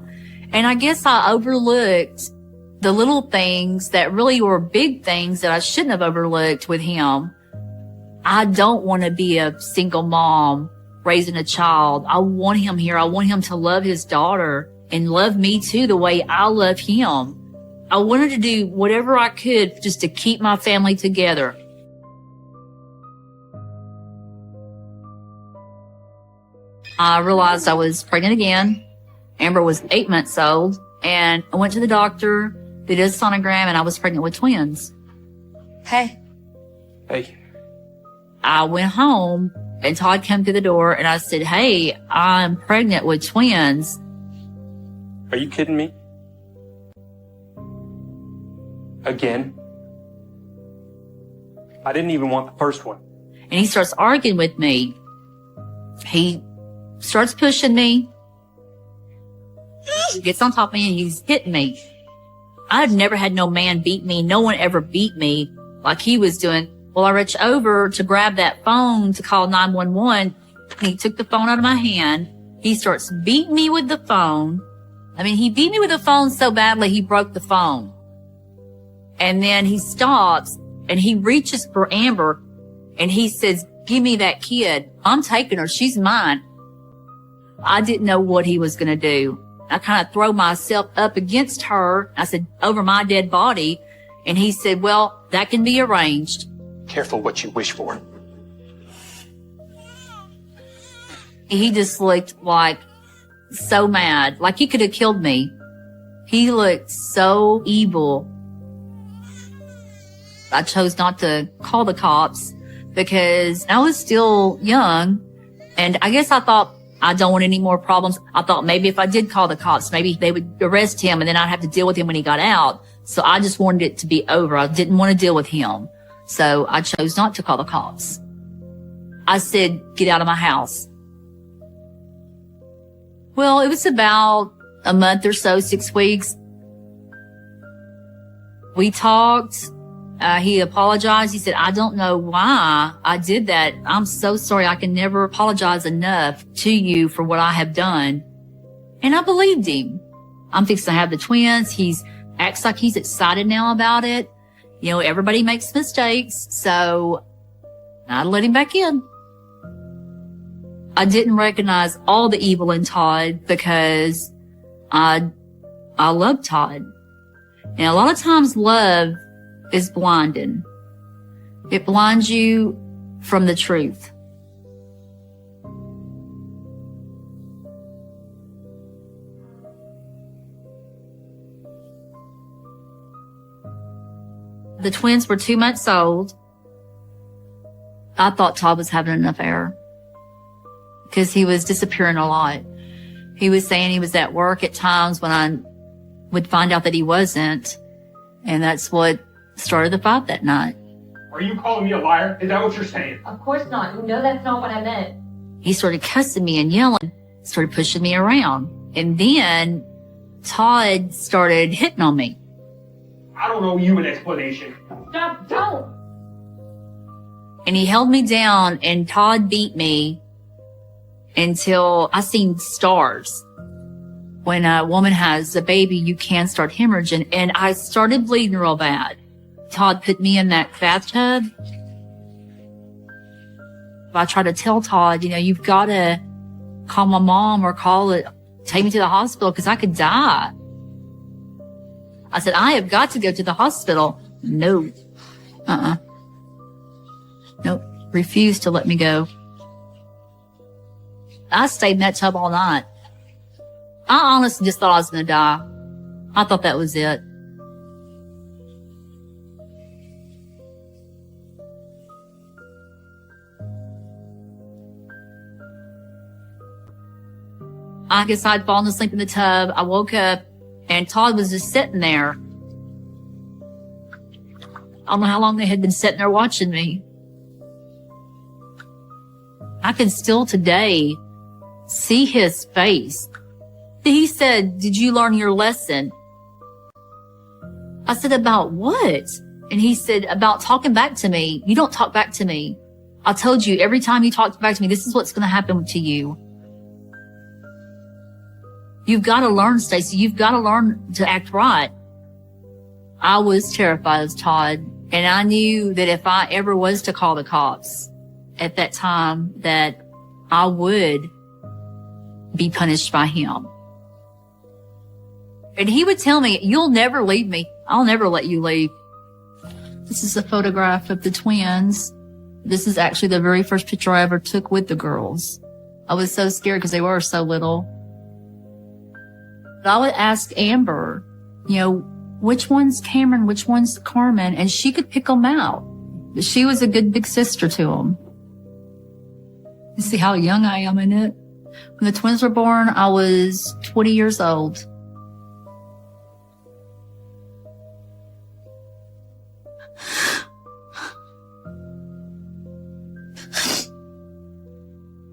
And I guess I overlooked the little things that really were big things that I shouldn't have overlooked with him. I don't want to be a single mom raising a child. I want him here. I want him to love his daughter and love me too the way I love him. I wanted to do whatever I could just to keep my family together. I realized I was pregnant again. Amber was 8 months old, and I went to the doctor, did a sonogram, and I was pregnant with twins.
Hey.
Hey.
I went home, and Todd came through the door, and I said, hey, I'm pregnant with twins.
Are you kidding me? Again? I didn't even want the first one.
And he starts arguing with me. He starts pushing me. He gets on top of me and he's hitting me. I've never had no man beat me. No one ever beat me like he was doing. Well, I reached over to grab that phone to call 911. He took the phone out of my hand. He starts beating me with the phone. I mean, he beat me with the phone so badly, he broke the phone. And then he stops and he reaches for Amber and he says, give me that kid. I'm taking her. She's mine. I didn't know what he was going to do. I kind of throw myself up against her. I said, over my dead body. And he said, well, that can be arranged.
Careful what you wish for.
He just looked like so mad, like he could have killed me. He looked so evil. I chose not to call the cops because I was still young. And I guess I thought I don't want any more problems. I thought maybe if I did call the cops, maybe they would arrest him and then I'd have to deal with him when he got out. So I just wanted it to be over. I didn't want to deal with him. So I chose not to call the cops. I said, get out of my house. Well, it was about a month or so, 6 weeks. We talked. He apologized. He said, I don't know why I did that. I'm so sorry. I can never apologize enough to you for what I have done. And I believed him. I'm fixing to have the twins. He acts like he's excited now about it. You know, everybody makes mistakes. So I let him back in. I didn't recognize all the evil in Todd because I love Todd. And a lot of times love is blinding. It blinds you from the truth. The twins were 2 months old. I thought Todd was having an affair because he was disappearing a lot. He was saying he was at work at times when I would find out that he wasn't. And that's what started the fight that night.
Are you calling me a liar? Is that what you're saying?
Of course not. You know that's not what I meant. He started cussing me and yelling, started pushing me around. And then Todd started hitting on me.
I don't owe you an explanation.
Stop, don't! And he held me down and Todd beat me until I seen stars. When a woman has a baby, you can start hemorrhaging. And I started bleeding real bad. Todd put me in that bathtub. I tried to tell Todd, you know, you've got to call my mom or take me to the hospital because I could die. I said, I have got to go to the hospital. No. Nope. Refused to let me go. I stayed in that tub all night. I honestly just thought I was going to die. I thought that was it. I guess I'd fallen asleep in the tub. I woke up and Todd was just sitting there. I don't know how long they had been sitting there watching me. I can still today see his face. He said, did you learn your lesson? I said, about what? And he said, about talking back to me. You don't talk back to me. I told you every time you talk back to me, this is what's going to happen to you. You've got to learn, Stacey. You've got to learn to act right. I was terrified of Todd. And I knew that if I ever was to call the cops at that time, that I would be punished by him. And he would tell me, you'll never leave me. I'll never let you leave. This is a photograph of the twins. This is actually the very first picture I ever took with the girls. I was so scared because they were so little. But I would ask Amber, you know, which one's Cameron, which one's Carmen, and she could pick them out. She was a good big sister to them. You see how young I am in it? When the twins were born, I was 20 years old.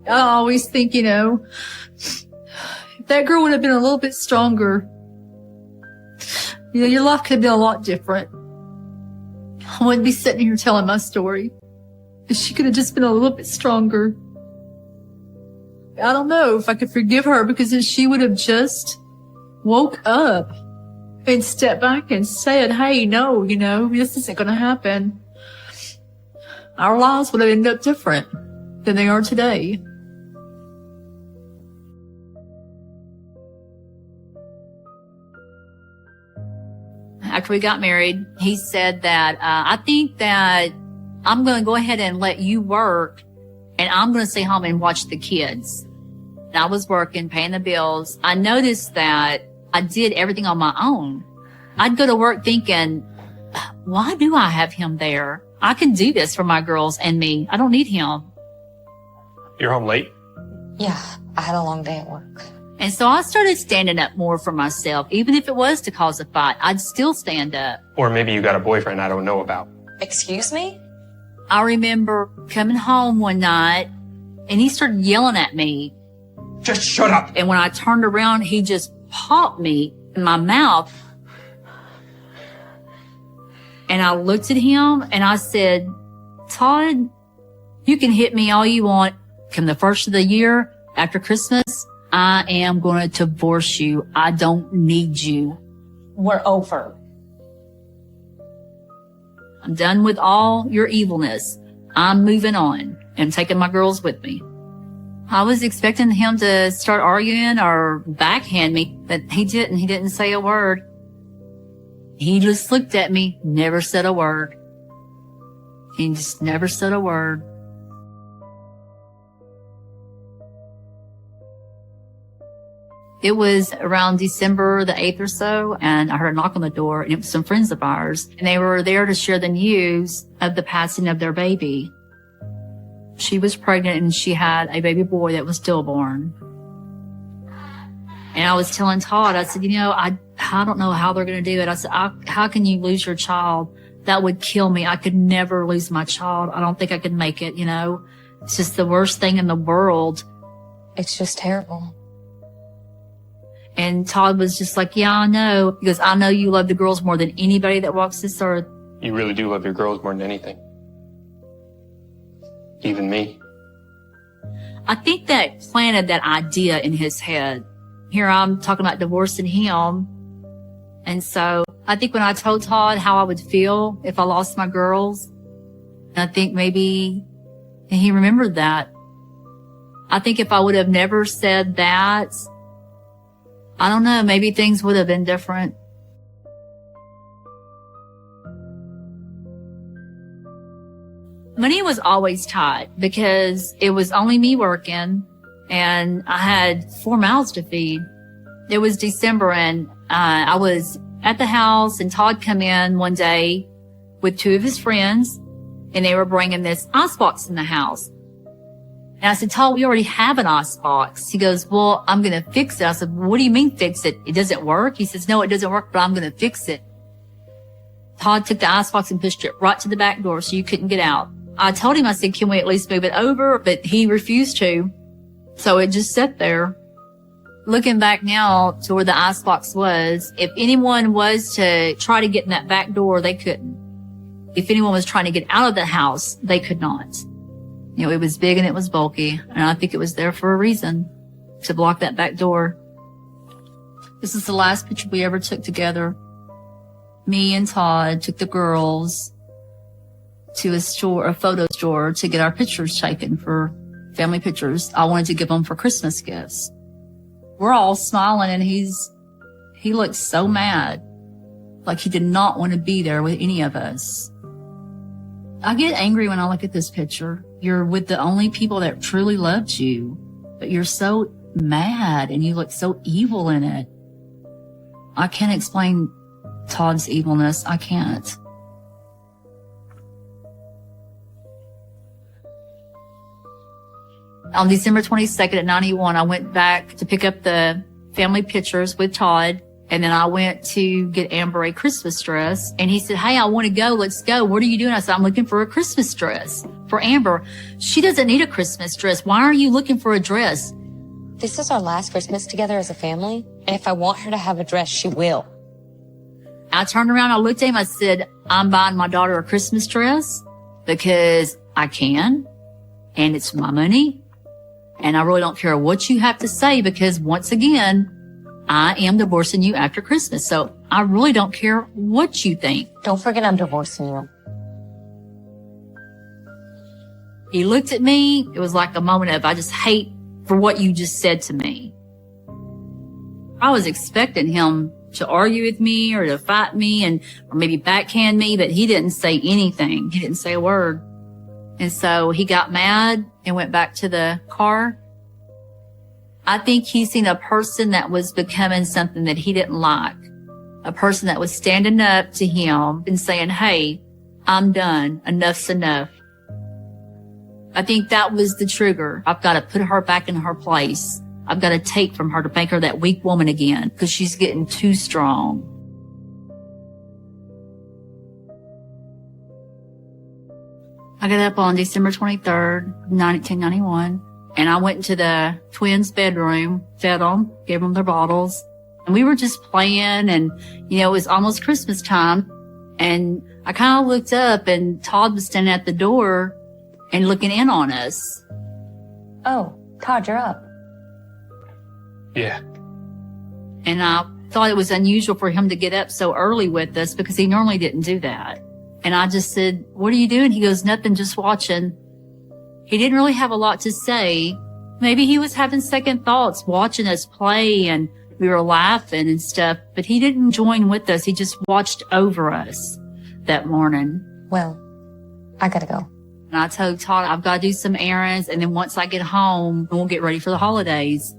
I always think, you know, that girl would have been a little bit stronger, you know, your life could have been a lot different. I wouldn't be sitting here telling my story. If she could have just been a little bit stronger. I don't know if I could forgive her, because if she would have just woke up and stepped back and said, hey, no, you know, this isn't going to happen, our lives would have ended up different than they are today. After we got married, he said that, I think that I'm going to go ahead and let you work, and I'm going to stay home and watch the kids. And I was working, paying the bills. I noticed that I did everything on my own. I'd go to work thinking, why do I have him there? I can do this for my girls and me. I don't need him.
You're home late?
Yeah, I had a long day at work.
And so I started standing up more for myself. Even if it was to cause a fight, I'd still stand up.
Or maybe you got a boyfriend I don't know about.
Excuse me?
I remember coming home one night and he started yelling at me.
Just shut up.
And when I turned around, he just popped me in my mouth. And I looked at him and I said, Todd, you can hit me all you want. Come the first of the year after Christmas, I am going to divorce you. I don't need you.
We're over.
I'm done with all your evilness. I'm moving on and taking my girls with me. I was expecting him to start arguing or backhand me, but he didn't. He didn't say a word. He just looked at me, never said a word. He just never said a word. It was around December the 8th or so, and I heard a knock on the door, and it was some friends of ours, and they were there to share the news of the passing of their baby. She was pregnant, and she had a baby boy that was stillborn. And I was telling Todd, I said, you know, I don't know how they're going to do it. I said, how can you lose your child? That would kill me. I could never lose my child. I don't think I could make it, you know. It's just the worst thing in the world.
It's just terrible.
And Todd was just like, yeah, I know. Because I know you love the girls more than anybody that walks this earth.
You really do love your girls more than anything. Even me.
I think that planted that idea in his head. Here I'm talking about divorcing him. And so I think when I told Todd how I would feel if I lost my girls, I think maybe he remembered that. I think if I would have never said that, I don't know, maybe things would have been different. Money was always tight because it was only me working and I had 4 mouths to feed. It was December and I was at the house and Todd come in one day with 2 of his friends and they were bringing this icebox in the house. And I said, Todd, we already have an icebox. He goes, well, I'm going to fix it. I said, what do you mean fix it? It doesn't work? He says, no, it doesn't work, but I'm going to fix it. Todd took the icebox and pushed it right to the back door so you couldn't get out. I told him, I said, can we at least move it over? But he refused to. So it just sat there. Looking back now to where the icebox was, if anyone was to try to get in that back door, they couldn't. If anyone was trying to get out of the house, they could not. You know, it was big and it was bulky, and I think it was there for a reason, to block that back door. This is the last picture we ever took together. Me and Todd took the girls to a photo store to get our pictures taken for family pictures. I wanted to give them for Christmas gifts. We're all smiling and he looked so mad. Like he did not want to be there with any of us. I get angry when I look at this picture. You're with the only people that truly loved you, but you're so mad and you look so evil in it. I can't explain Todd's evilness. I can't. On December 22nd at 91, I went back to pick up the family pictures with Todd. And then I went to get Amber a Christmas dress. And he said, hey, I want to go. Let's go. What are you doing? I said, I'm looking for a Christmas dress for Amber. She doesn't need a Christmas dress. Why are you looking for a dress?
This is our last Christmas together as a family. And if I want her to have a dress, she will.
I turned around, I looked at him, I said, I'm buying my daughter a Christmas dress because I can, and it's my money. And I really don't care what you have to say because once again, I am divorcing you after Christmas. So I really don't care what you think.
Don't forget I'm divorcing you.
He looked at me. It was like a moment of, I just hate for what you just said to me. I was expecting him to argue with me or to fight me or maybe backhand me, but he didn't say anything. He didn't say a word. And so he got mad and went back to the car. I think he's seen a person that was becoming something that he didn't like. A person that was standing up to him and saying, hey, I'm done. Enough's enough. I think that was the trigger. I've got to put her back in her place. I've got to take from her to make her that weak woman again because she's getting too strong. I got up on December 23rd, 1991, and I went into the twins' bedroom, fed them, gave them their bottles, and we were just playing, and, it was almost Christmas time, and I kind of looked up, and Todd was standing at the door and looking in on us.
Oh, Todd, you're up.
Yeah.
And I thought it was unusual for him to get up so early with us because he normally didn't do that. And I just said, what are you doing? He goes, nothing, just watching. He didn't really have a lot to say. Maybe he was having second thoughts watching us play and we were laughing and stuff, but he didn't join with us. He just watched over us that morning.
Well, I gotta go.
And I told Todd, I've got to do some errands. And then once I get home, we'll get ready for the holidays.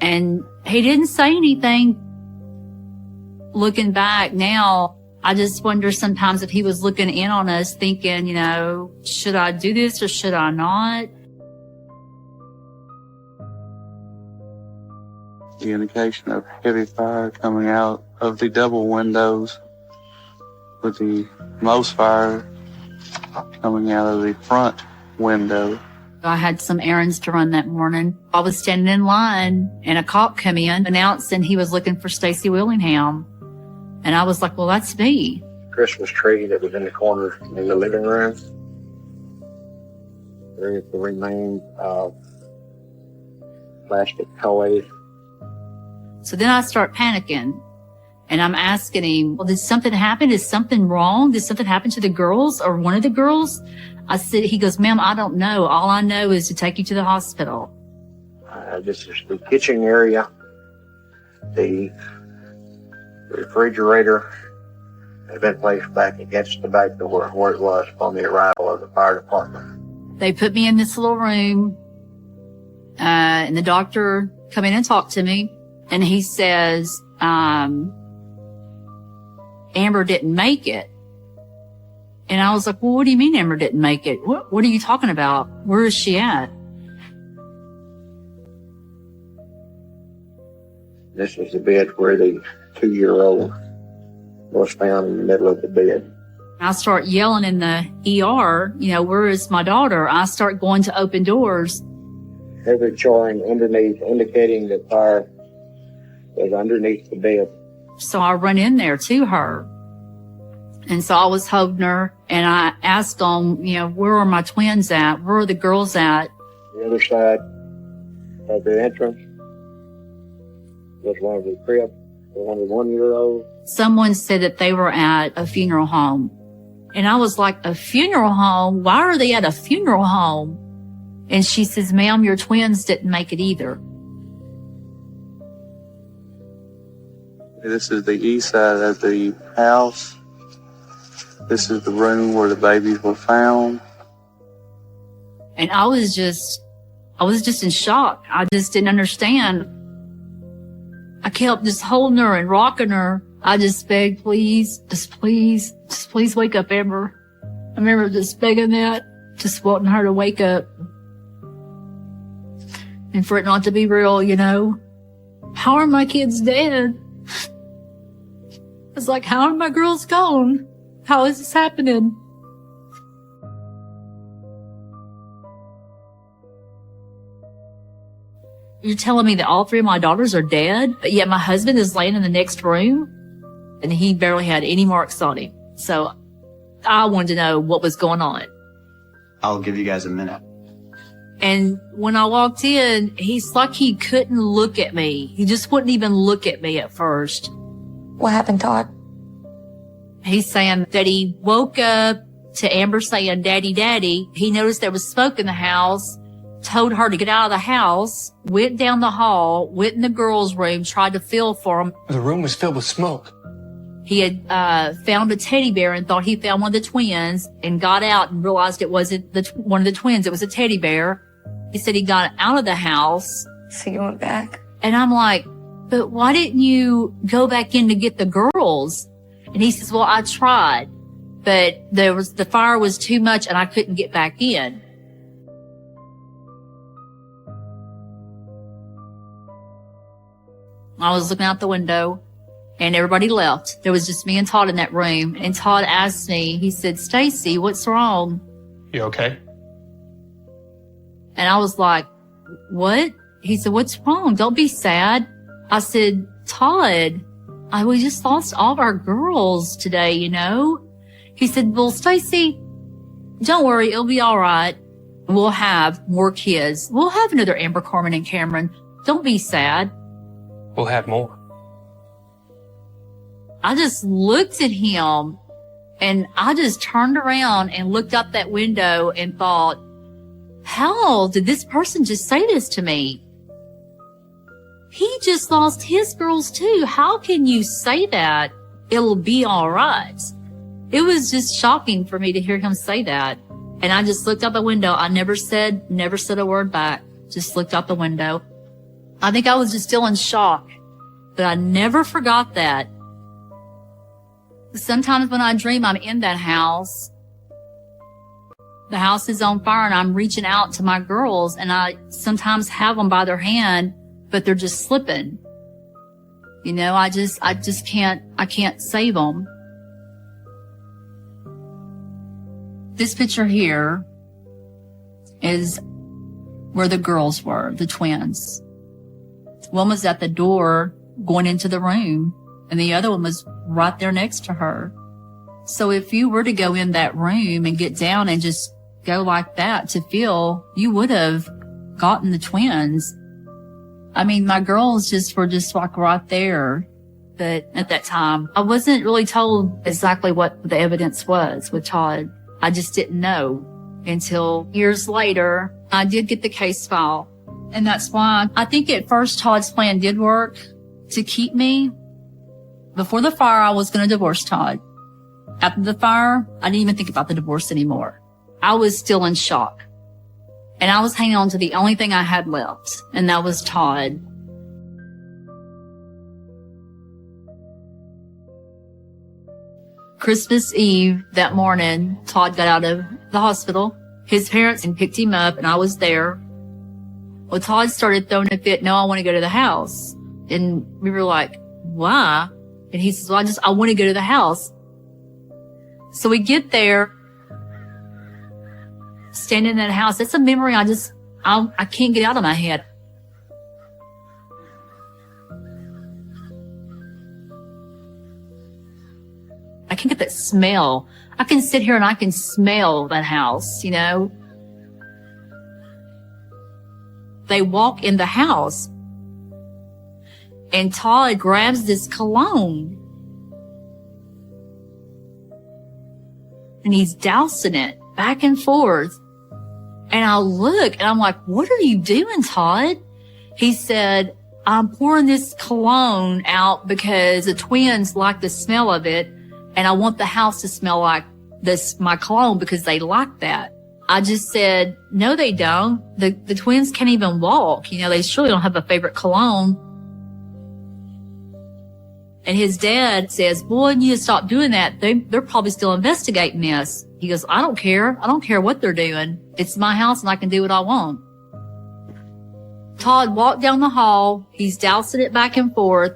And he didn't say anything. Looking back now, I just wonder sometimes if he was looking in on us thinking, should I do this or should I not?
The indication of heavy fire coming out of the double windows with the most fire coming out of the front window.
I had some errands to run that morning. I was standing in line and a cop came in announcing he was looking for Stacy Willingham. And I was like, well, that's me.
Christmas tree that was in the corner in the living room. There's the remains of plastic toys.
So then I start panicking and I'm asking him, well, did something happen? Is something wrong? Did something happen to the girls or one of the girls? He goes, ma'am, I don't know. All I know is to take you to the hospital.
This is the kitchen area. The refrigerator had been placed back against the back door where it was on the arrival of the fire department.
They put me in this little room, and the doctor come in and talked to me, and he says, Amber didn't make it. And I was like, well, what do you mean Amber didn't make it? What are you talking about? Where is she at?
This is the bed where the 2-year-old was found in the middle of the bed.
I start yelling in the ER, where is my daughter? I start going to open doors.
Heavy charring underneath, indicating that fire was underneath the bed.
So I run in there to her. And so I was holding her and I asked them, where are my twins at? Where are the girls at?
The other side of the entrance was one of the cribs, one of the 1-year-olds.
Someone said that they were at a funeral home. And I was like, a funeral home? Why are they at a funeral home? And she says, ma'am, your twins didn't make it either.
This is the east side of the house. This is the room where the babies were found.
And I was just in shock. I just didn't understand. I kept just holding her and rocking her. I just begged, please wake up, Amber. I remember just begging that, just wanting her to wake up. And for it not to be real, How are my kids dead? It's like, how are my girls gone? How is this happening? you're telling me that all 3 of my daughters are dead, but yet my husband is laying in the next room and he barely had any marks on him. So I wanted to know what was going on.
I'll give you guys a minute.
And when I walked in, he's like he couldn't look at me. He just wouldn't even look at me at first.
What happened, Todd?
He's saying that he woke up to Amber saying, "Daddy, Daddy." He noticed there was smoke in the house, told her to get out of the house, went down the hall, went in the girls' room, tried to feel for him.
The room was filled with smoke.
He had found a teddy bear and thought he found one of the twins and got out and realized it wasn't one of the twins. It was a teddy bear. He said he got out of the house.
So you went back?
And I'm like, but why didn't you go back in to get the girls? And he says, well, I tried, but the fire was too much and I couldn't get back in. I was looking out the window and everybody left. There was just me and Todd in that room. And Todd asked me, he said, "Stacy, what's wrong?"
You okay?
And I was like, "What?" He said, "What's wrong? Don't be sad." I said, "Todd, we just lost all of our girls today, you know?" He said, "Well, Stacy, don't worry. It'll be all right. We'll have more kids. We'll have another Amber, Carmen, and Cameron. Don't be sad."
We'll have more.
I just looked at him and I just turned around and looked out that window and thought, how did this person just say this to me? He just lost his girls too. How can you say that? It'll be all right. It was just shocking for me to hear him say that. And I just looked out the window. I never said a word back. Just looked out the window. I think I was just still in shock, but I never forgot that. Sometimes when I dream I'm in that house, the house is on fire and I'm reaching out to my girls and I sometimes have them by their hand, but they're just slipping. You know, I can't save them. This picture here is where the girls were, the twins. One was at the door going into the room and the other one was right there next to her. So if you were to go in that room and get down and just go like that to feel, you would have gotten the twins. I mean, my girls were just like right there. But at that time, I wasn't really told exactly what the evidence was with Todd. I just didn't know until years later. I did get the case file. And that's why I think at first Todd's plan did work to keep me. Before the fire, I was going to divorce Todd. After the fire, I didn't even think about the divorce anymore. I was still in shock. And I was hanging on to the only thing I had left, and that was Todd. Christmas Eve, that morning, Todd got out of the hospital. His parents picked him up, and I was there. Well, Todd started throwing a fit. "No, I want to go to the house." And we were like, "Why?" And he says, "Well, I want to go to the house." So we get there, standing in that house. That's a memory I can't get out of my head. I can get that smell. I can sit here and I can smell that house, you know. They walk in the house and Todd grabs this cologne and he's dousing it back and forth. And I look and I'm like, "What are you doing, Todd?" He said, "I'm pouring this cologne out because the twins like the smell of it. And I want the house to smell like my cologne because they like that." I just said, "No, they don't. The twins can't even walk. You know, they surely don't have a favorite cologne." And his dad says, "Boy, you need to stop doing that. They're probably still investigating this." He goes, "I don't care. I don't care what they're doing. It's my house and I can do what I want." Todd walked down the hall. He's dousing it back and forth.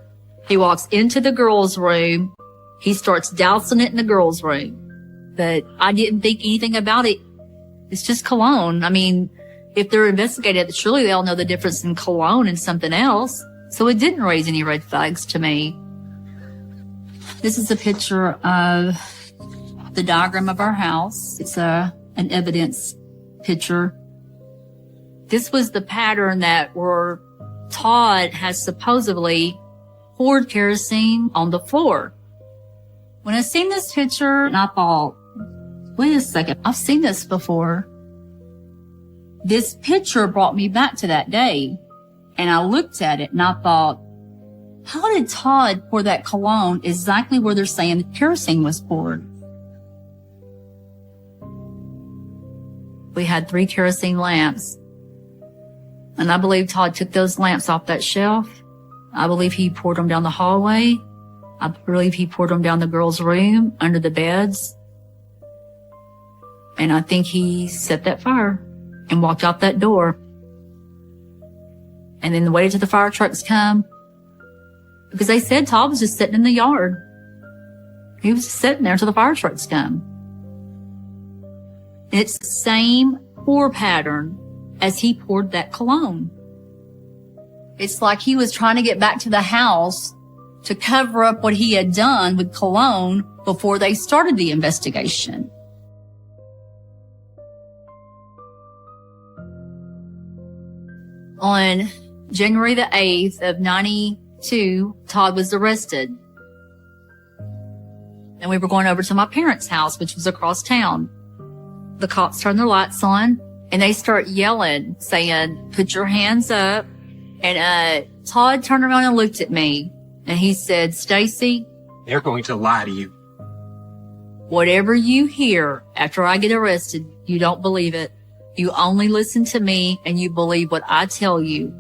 He walks into the girls' room. He starts dousing it in the girls' room. But I didn't think anything about it. It's just cologne. I mean, if they're investigated, surely they'll know the difference in cologne and something else. So it didn't raise any red flags to me. This is a picture of the diagram of our house. It's an evidence picture. This was the pattern that where Todd has supposedly poured kerosene on the floor. When I seen this picture, and I thought, wait a second, I've seen this before. This picture brought me back to that day. And I looked at it and I thought, how did Todd pour that cologne exactly where they're saying the kerosene was poured? We had 3 kerosene lamps. And I believe Todd took those lamps off that shelf. I believe he poured them down the hallway. I believe he poured them down the girls' room, under the beds. And I think he set that fire and walked out that door. And then waited till the fire trucks come. Because they said Todd was just sitting in the yard. He was just sitting there till the fire trucks come. And it's the same pour pattern as he poured that cologne. It's like he was trying to get back to the house to cover up what he had done with cologne before they started the investigation. On January the 8th of 92, Todd was arrested. And we were going over to my parents' house, which was across town. The cops turned their lights on and they start yelling, saying, put your hands up. And Todd turned around and looked at me and he said, Stacy,
they're going to lie to you.
Whatever you hear after I get arrested, you don't believe it. You only listen to me and you believe what I tell you.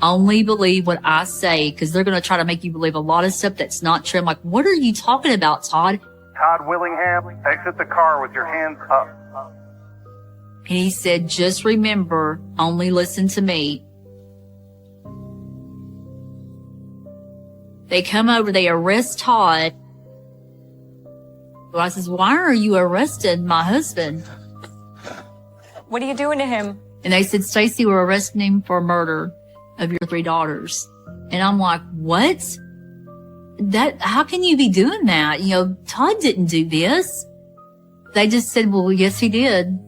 Only believe what I say, because they're going to try to make you believe a lot of stuff that's not true. I'm like, what are you talking about, Todd?
Todd Willingham, exit the car with your hands up.
And he said, just remember, only listen to me. They come over, they arrest Todd. So I says, why are you arresting my husband?
What are you doing to him?
And they said, Stacy, we're arresting him for murder of your 3 daughters. And I'm like, what? How can you be doing that? You know, Todd didn't do this. They just said, well, yes, he did.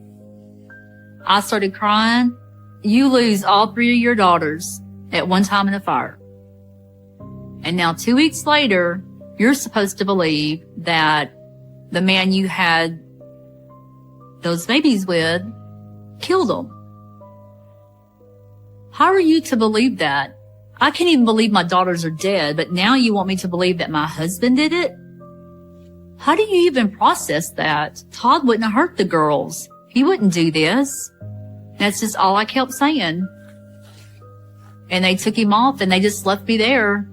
I started crying. You lose all 3 of your daughters at one time in a fire. And now 2 weeks later, you're supposed to believe that the man you had those babies with killed them. How are you to believe that? I can't even believe my daughters are dead, but now you want me to believe that my husband did it? How do you even process that? Todd wouldn't have hurt the girls. He wouldn't do this. That's just all I kept saying. And they took him off and they just left me there.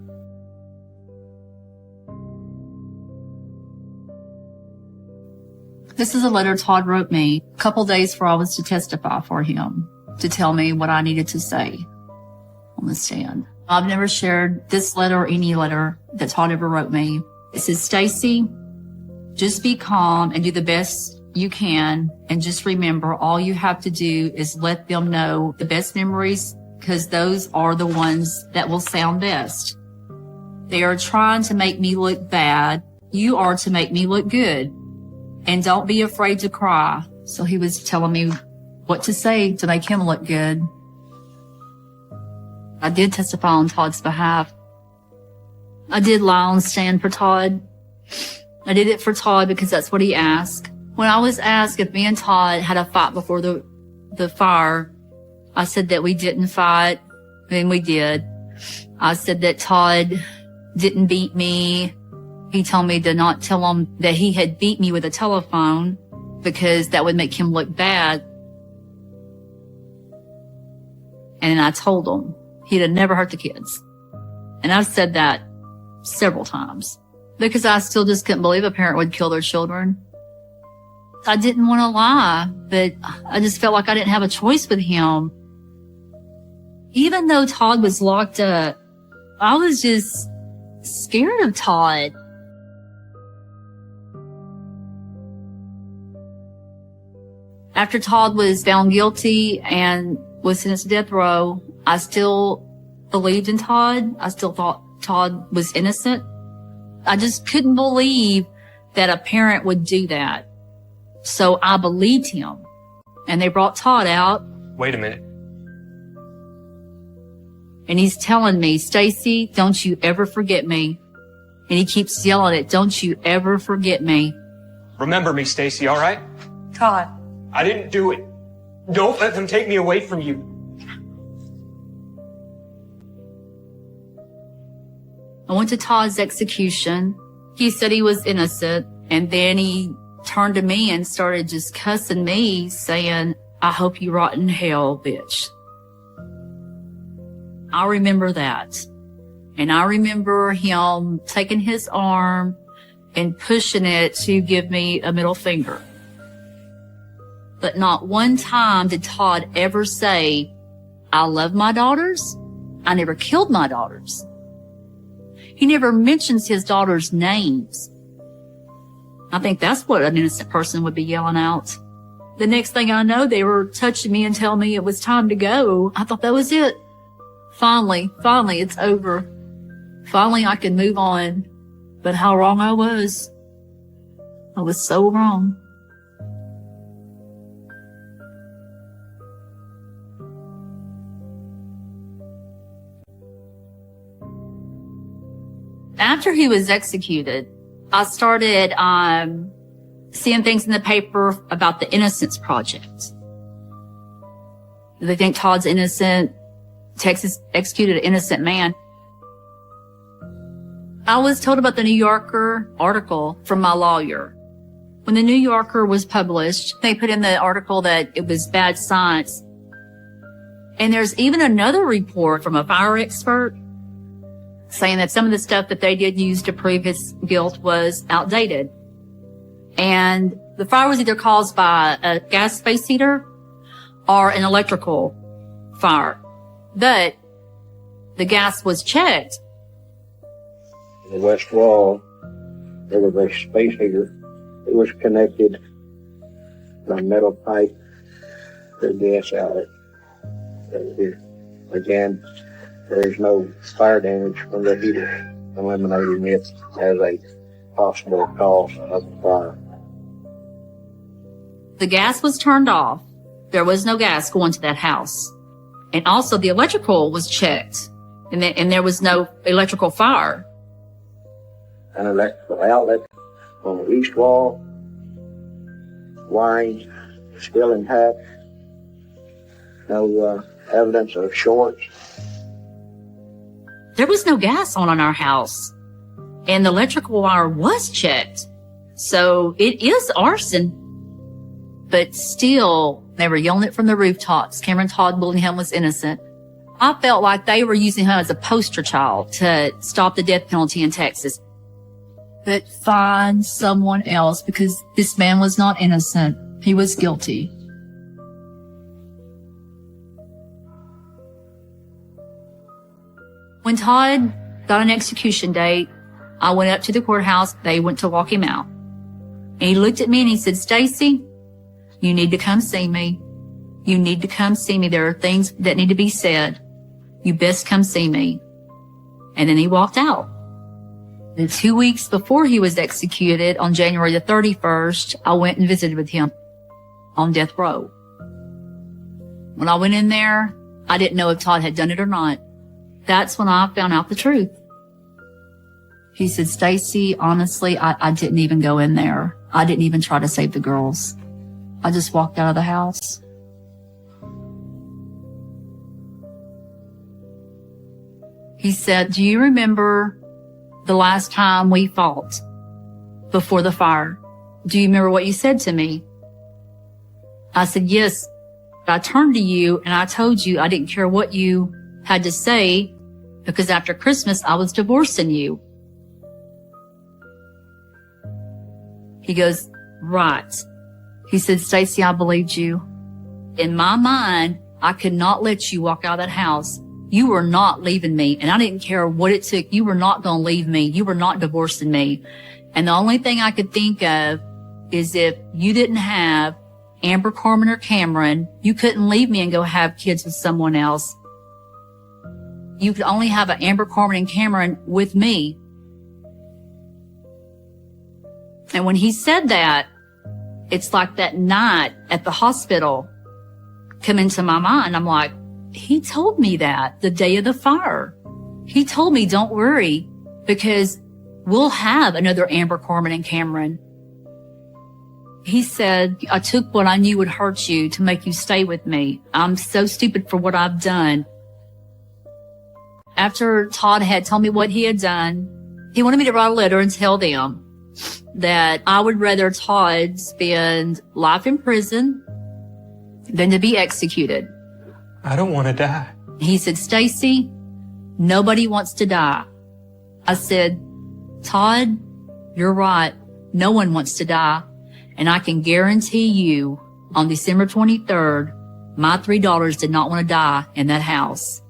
This is a letter Todd wrote me a couple days before I was to testify for him, to tell me what I needed to say on the stand. I've never shared this letter or any letter that Todd ever wrote me. It says, Stacy, just be calm and do the best you can. And just remember, all you have to do is let them know the best memories, because those are the ones that will sound best. They are trying to make me look bad. You are to make me look good. And don't be afraid to cry. So he was telling me what to say to make him look good. I did testify on Todd's behalf. I did lie on stand for Todd. I did it for Todd because that's what he asked. When I was asked if me and Todd had a fight before the fire, I said that we didn't fight, and we did. I said that Todd didn't beat me. He told me to not tell him that he had beat me with a telephone because that would make him look bad. And I told him he'd have never hurt the kids. And I've said that several times because I still just couldn't believe a parent would kill their children. I didn't want to lie, but I just felt like I didn't have a choice with him. Even though Todd was locked up, I was just scared of Todd. After Todd was found guilty and was sentenced to death row, I still believed in Todd. I still thought Todd was innocent. I just couldn't believe that a parent would do that. So I believed him. And they brought Todd out.
Wait a minute.
And he's telling me, Stacy, don't you ever forget me. And he keeps yelling it, don't you ever forget me.
Remember me, Stacy, all right?
Todd.
I didn't do it. Don't let them take me away from you.
I went to Todd's execution. He said he was innocent. And then he turned to me and started just cussing me, saying, I hope you rot in hell, bitch. I remember that. And I remember him taking his arm and pushing it to give me a middle finger. But not one time did Todd ever say, I love my daughters. I never killed my daughters. He never mentions his daughters' names. I think that's what an innocent person would be yelling out. The next thing I know, they were touching me and telling me it was time to go. I thought that was it. Finally, it's over. Finally, I can move on. But how wrong I was. I was so wrong. After he was executed, I started seeing things in the paper about the Innocence Project. They think Todd's innocent. Texas executed an innocent man. I was told about the New Yorker article from my lawyer. When the New Yorker was published, they put in the article that it was bad science. And there's even another report from a fire expert saying that some of the stuff that they did use to prove his guilt was outdated. And the fire was either caused by a gas space heater or an electrical fire. But the gas was checked.
In the west wall, there was a space heater. It was connected by a metal pipe to the gas outlet. Again, there is no fire damage from the heater, eliminating it as a possible cause of the fire.
The gas was turned off. There was no gas going to that house. And also the electrical was checked, and there was no electrical fire.
An electrical outlet on the east wall, wiring still intact, no evidence of shorts.
There was no gas on our house, and the electrical wire was checked. So it is arson, but still they were yelling it from the rooftops. Cameron Todd Willingham was innocent. I felt like they were using him as a poster child to stop the death penalty in Texas. But find someone else, because this man was not innocent. He was guilty. When Todd got an execution date, I went up to the courthouse. They went to walk him out. And he looked at me and he said, Stacy, you need to come see me. You need to come see me. There are things that need to be said. You best come see me. And then he walked out. And 2 weeks before he was executed, on January the 31st, I went and visited with him on death row. When I went in there, I didn't know if Todd had done it or not. That's when I found out the truth. He said, Stacy, honestly, I didn't even go in there. I didn't even try to save the girls. I just walked out of the house. He said, do you remember the last time we fought before the fire? Do you remember what you said to me? I said, yes. I turned to you and I told you I didn't care what you had to say, because after Christmas I was divorcing you. He goes, right. He said, Stacy, I believed you. In my mind, I could not let you walk out of that house. You were not leaving me, and I didn't care what it took. You were not going to leave me. You were not divorcing me. And the only thing I could think of is if you didn't have Amber, Carmen, or Cameron, you couldn't leave me and go have kids with someone else. You could only have an Amber, Carmen, and Cameron with me. And when he said that, it's like that night at the hospital come into my mind. I'm like, he told me that the day of the fire. He told me, don't worry, because we'll have another Amber, Carmen, and Cameron. He said, I took what I knew would hurt you to make you stay with me. I'm so stupid for what I've done. After Todd had told me what he had done, he wanted me to write a letter and tell them that I would rather Todd spend life in prison than to be executed.
I don't want to die.
He said, Stacy, nobody wants to die. I said, Todd, you're right. No one wants to die. And I can guarantee you on December 23rd, my 3 daughters did not want to die in that house.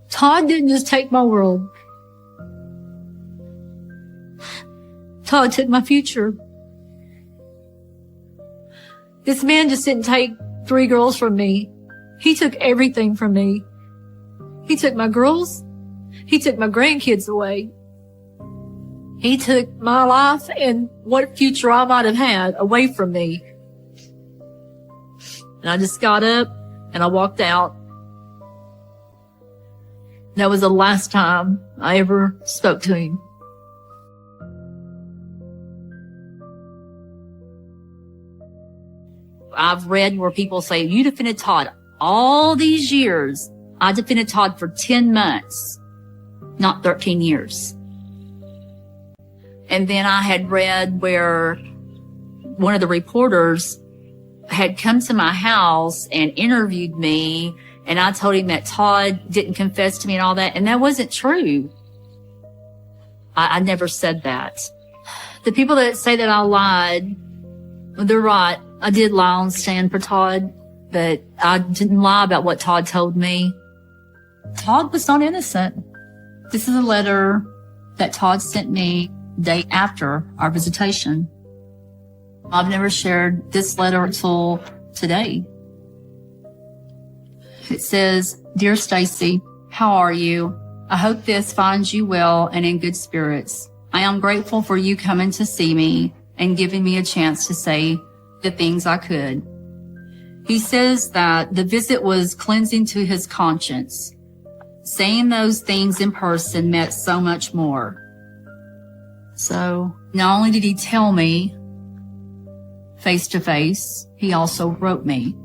Todd didn't just take my world. Todd took my future. This man just didn't take 3 girls from me. He took everything from me. He took my girls. He took my grandkids away. He took my life and what future I might have had away from me. And I just got up and I walked out. That was the last time I ever spoke to him. I've read where people say, you defended Todd all these years. I defended Todd for 10 months, not 13 years. And then I had read where one of the reporters had come to my house and interviewed me, and I told him that Todd didn't confess to me and all that, and that wasn't true. I never said that. The people that say that I lied, they're right. I did lie on stand for Todd, but I didn't lie about what Todd told me. Todd was not innocent. This is a letter that Todd sent me day after our visitation. I've never shared this letter until today. It says, Dear Stacy, how are you? I hope this finds you well and in good spirits. I am grateful for you coming to see me and giving me a chance to say the things I could. He says that the visit was cleansing to his conscience. Saying those things in person meant so much more. So not only did he tell me face to face, he also wrote me.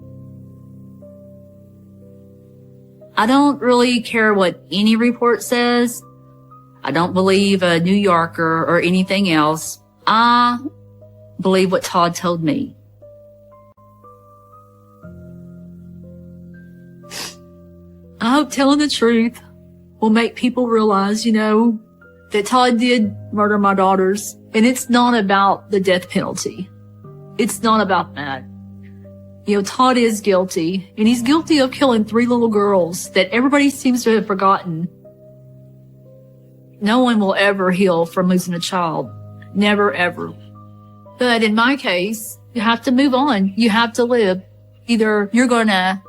I don't really care what any report says. I don't believe a New Yorker or anything else. I believe what Todd told me. I hope telling the truth will make people realize, that Todd did murder my daughters. And it's not about the death penalty. It's not about that. Todd is guilty, and he's guilty of killing 3 little girls that everybody seems to have forgotten. No one will ever heal from losing a child. Never, ever. But in my case, you have to move on. You have to live. Either you're going to